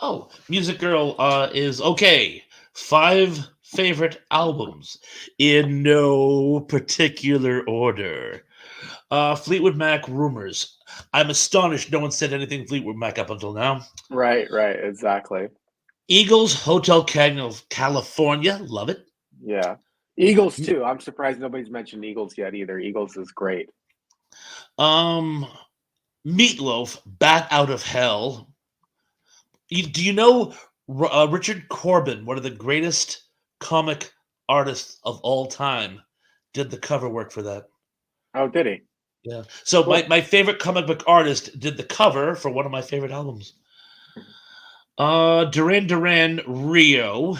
Oh, Music Girl is okay. 5 favorite albums in no particular order. Fleetwood Mac Rumors. I'm astonished no one said anything Fleetwood Mac up until now. Right, right, exactly. Eagles, Hotel California. Love it. Yeah. Eagles too. I'm surprised nobody's mentioned Eagles yet either. Eagles is great. Um, Meatloaf, Bat Out of Hell. Do you know Richard Corbin, one of the greatest comic artists of all time, did the cover work for that? Oh, did he? Yeah. So my, Cool. my favorite comic book artist did the cover for one of my favorite albums. Duran Duran, Rio.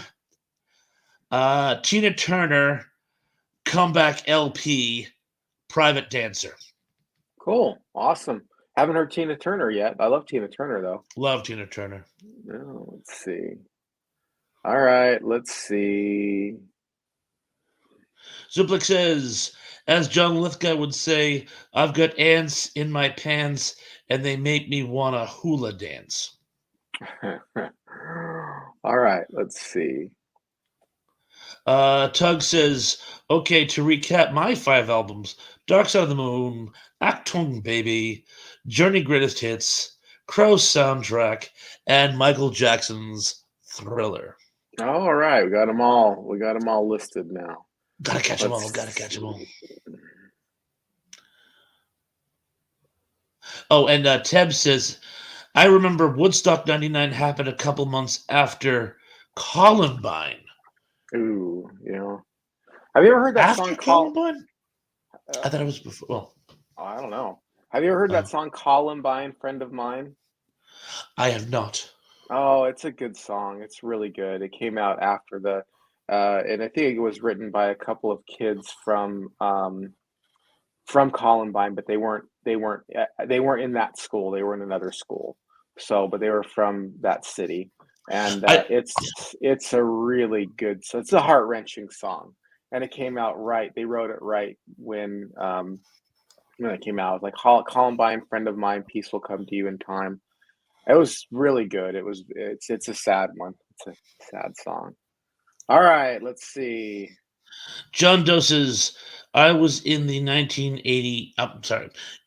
Tina Turner, Comeback LP, Private Dancer. Cool. Awesome. Haven't heard Tina Turner yet. I love Tina Turner though. Love Tina Turner. Oh, let's see. All right, let's see. Zuplik says, as John Lithgow would say, I've got ants in my pants and they make me want to hula dance. All right, let's see. Tug says, okay, to recap my 5 albums, Dark Side of the Moon, Achtung Baby, Journey Greatest Hits, Crow's Soundtrack, and Michael Jackson's Thriller. All right, we got them all. We got them all listed now. Gotta catch them all, Let's gotta catch them all. see. Oh, and Teb says, I remember Woodstock 99 happened a couple months after Columbine. Ooh, Have you ever heard that After song Columbine? I thought it was before. Well, I don't know. Have you ever heard that song Columbine, Friend of Mine? I have not. Oh, it's a good song. It's really good. It came out after and I think it was written by a couple of kids from Columbine, but they weren't in that school. They were in another school. So, but they were from that city, and I it's a really good. So it's a heart wrenching song, and it came out right. They wrote it right when it came out. It was like Columbine, Friend of Mine, Peace Will Come to You in Time. It was really good. It's a sad one. It's a sad song. All right, let's see. John Doe says, I was in the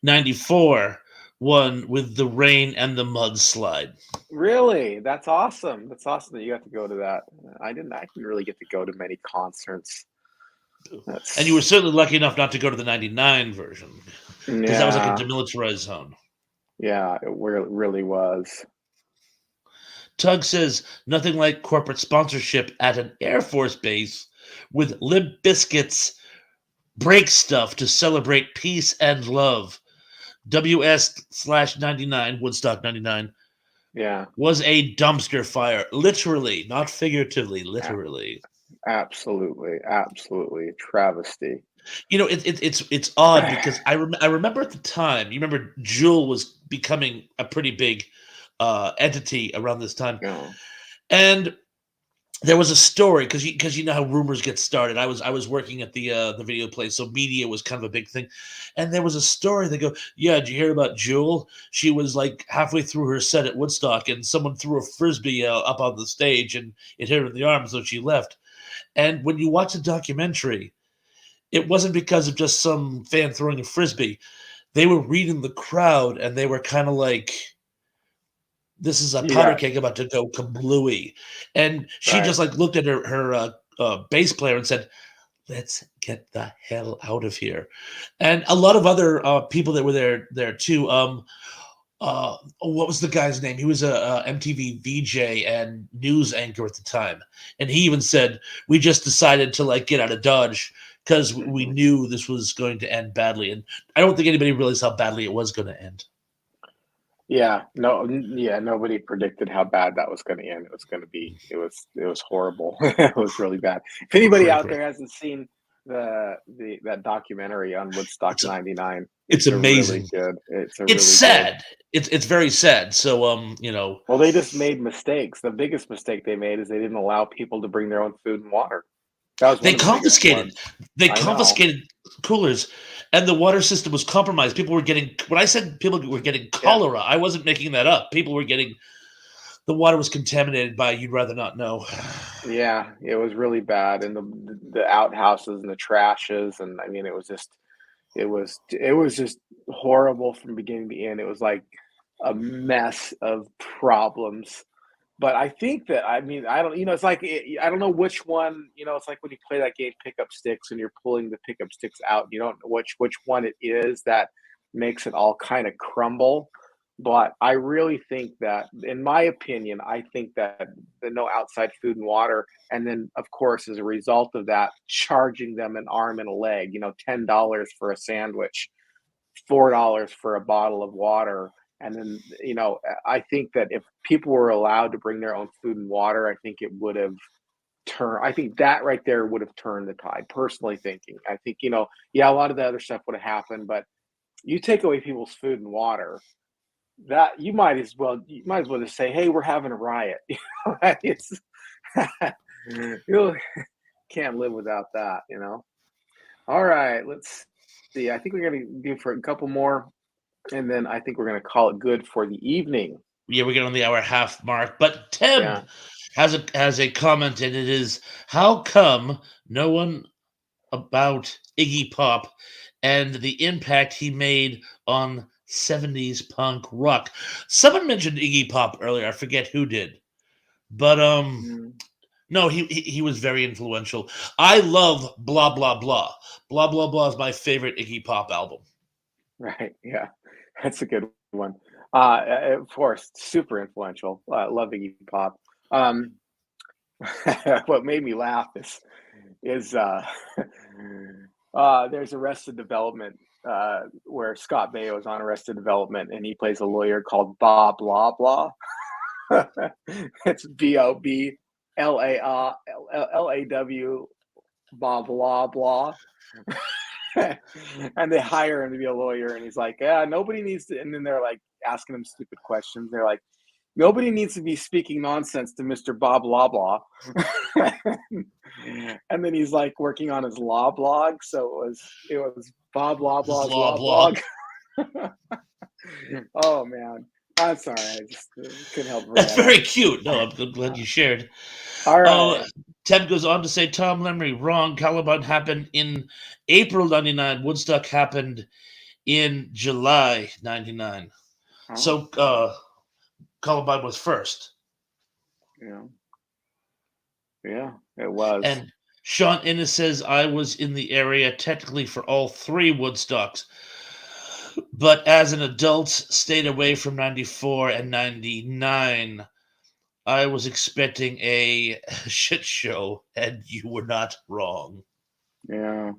94 one with the rain and the mudslide. Really? That's awesome. That's awesome that you got to go to that. I didn't really get to go to many concerts. And you were That's certainly lucky enough not to go to the 99 version because that was like a Yeah, demilitarized zone. yeah, it really was. Tug says, nothing like corporate sponsorship at an Air Force base with Limp Bizkit's break stuff to celebrate peace and love. WS/99, Woodstock 99, Yeah, was a dumpster fire. Literally, not figuratively, a- literally. absolutely, absolutely. Travesty. It's odd because I remember at the time. You remember Jewel was becoming a pretty big entity around this time, Yeah. and there was a story because you know how rumors get started. I was working at the video place, so media was kind of a big thing, and there was a story. They go, "Yeah, did you hear about Jewel? She was like halfway through her set at Woodstock, and someone threw a frisbee up on the stage, and it hit her in the arm, so she left." And when you watch the documentary, it wasn't because of just some fan throwing a frisbee. They were reading the crowd, and they were kind of like, this is a powder Yeah, keg about to go kablooey. And she right. just like looked at her bass player and said, let's get the hell out of here. And a lot of other people that were there too. What was the guy's name? He was a MTV VJ and news anchor at the time. And he even said, we just decided to like get out of Dodge because we Mhm. knew this was going to end badly, and I don't think anybody realized how badly it was going to end. Yeah, no, yeah, nobody predicted how bad that was gonna end. It was gonna be it was horrible. It was really bad. If anybody out Correct. there hasn't seen the that documentary on Woodstock It's a, '99, it's amazing. it's a It's really good. sad. It's very sad. So Well, they just made mistakes. The biggest mistake they made is they didn't allow people to bring their own food and water. That was they one of the biggest confiscated ones. they I know. confiscated coolers, and the water system was compromised. People were getting when I said people were getting Yeah. cholera, I wasn't making that up. People were getting the water was contaminated by you'd rather not know. Yeah, it was really bad, and the outhouses and the trashes, and I mean, it was just horrible from beginning to end. It was like a mess of problems. But I think that I mean, I don't it's like I don't know which one, it's like when you play that game pickup sticks and you're pulling the pickup sticks out, you don't know which one it is that makes it all kind of crumble. But I really think that, in my opinion, I think that the no outside food and water, and then of course as a result of that, charging them an arm and a leg, $10 for a sandwich, $4 for a bottle of water. And then, I think that if people were allowed to bring their own food and water, I think it would have I think that right there would have turned the tide, personally thinking. I think, yeah, a lot of the other stuff would have happened, but you take away people's food and water, that you might as well just say, hey, we're having a riot. It's you can't live without that. All right, let's see. I think we're gonna do for a couple more, and then I think we're gonna call it good for the evening. Yeah, we're getting on the hour half mark. But Yeah. Teb has a comment, and it is how come no one about Iggy Pop and the impact he made on 70s punk rock. Someone mentioned Iggy Pop earlier. I forget who did. But Mm, no, he was very influential. I love Blah Blah Blah. Blah Blah Blah is my favorite Iggy Pop album. right. Yeah. That's a good one. Of course, super influential. Love Iggy Pop. Um, what made me laugh is there's Arrested Development, where Scott Baio is on Arrested Development and he plays a lawyer called Bob Blah Blah. It's BOBLAW Bob Blah Blah. And they hire him to be a lawyer, and he's like, yeah, nobody needs to. And then they're like asking him stupid questions. They're like, nobody needs to be speaking nonsense to Mr. Bob Blah Blah. And then he's like working on his law blog, so it was Bob Blah Blah's Blah law Blah. blog. Oh man, I'm sorry, I just couldn't help bring That's that up. very cute. No, I'm glad Uh, you shared. all Oh, right. Ted goes on to say Tom Lemry wrong. Caliban happened in April '99. Woodstock happened in July '99. Oh, So Columbine was first. yeah, yeah, it was. And Sean Innes says I was in the area technically for all three Woodstocks, but as an adult, stayed away from '94 and '99. I was expecting a shit show, and you were not wrong. Yeah.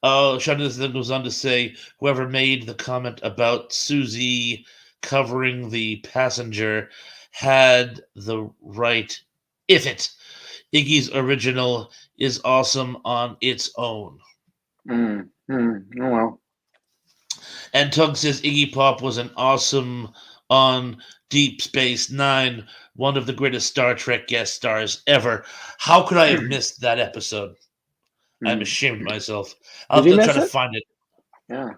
Shonda then goes on to say, whoever made the comment about Susie covering the passenger had the right. If it. Iggy's original is awesome on its own. Oh well. And Tug says Iggy Pop was an awesome on Deep Space Nine, one of the greatest Star Trek guest stars ever. How could I have missed that episode? I'm Mm. ashamed of myself. I'll Did have you to try miss to it? find it. Yeah.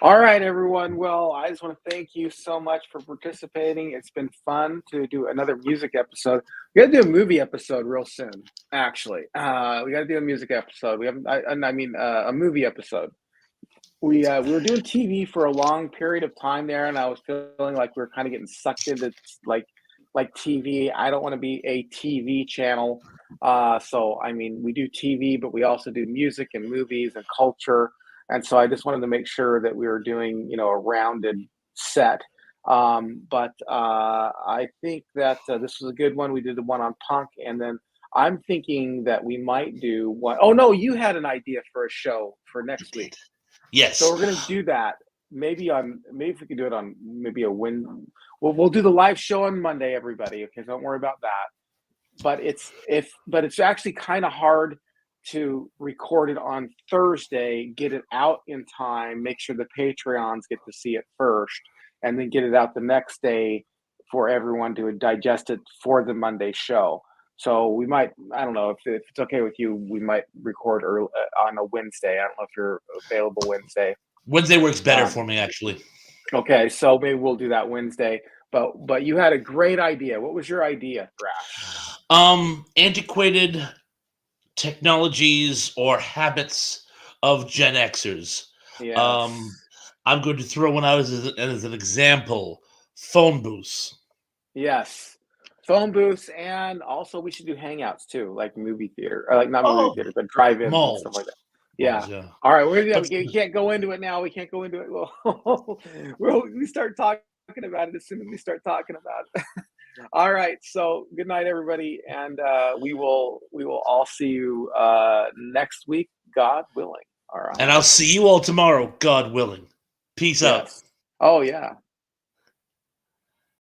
All right, everyone. Well, I just want to thank you so much for participating. It's been fun to do another music episode. We got to do a movie episode real soon. Actually, we got to do a music episode. We haven't. I mean, a movie episode. We were doing TV for a long period of time there, and I was feeling like we were kind of getting sucked into like TV. I don't want to be a TV channel. So I mean, we do TV, but we also do music and movies and culture. And so I just wanted to make sure that we were doing, a rounded set. But I think that this was a good one. We did the one on punk, and then I'm thinking that we might do one. Oh no, you had an idea for a show for next week. So Yes. we're gonna do that. Maybe if we can do it on maybe a win. We'll do the live show on Monday, everybody. Okay, so don't worry about that. But it's actually kind of hard to record it on Thursday, get it out in time, make sure the Patreons get to see it first, and then get it out the next day for everyone to digest it for the Monday show. So we might, I don't know if it's okay with you, we might record early, on a Wednesday. I don't know if you're available Wednesday. Wednesday works better Um, for me, actually. okay, so maybe we'll do that Wednesday. But you had a great idea. What was your idea, Brash? Antiquated technologies or habits of Gen Xers. Um, Yes. I'm going to throw one out as an example: phone booths. Yes. Phone booths, and also we should do hangouts too, like movie theater, or like not movie Oh, theater, but drive-ins and stuff malls, like that. Yeah. malls, yeah. All right, yeah, But we can't go into it now. We can't go into it. We start talking about it as soon as we start talking about it. All right. So good night, everybody, and we will all see you next week, God willing. All and right. I'll see you all tomorrow, God willing. Peace out. Yes. Oh yeah.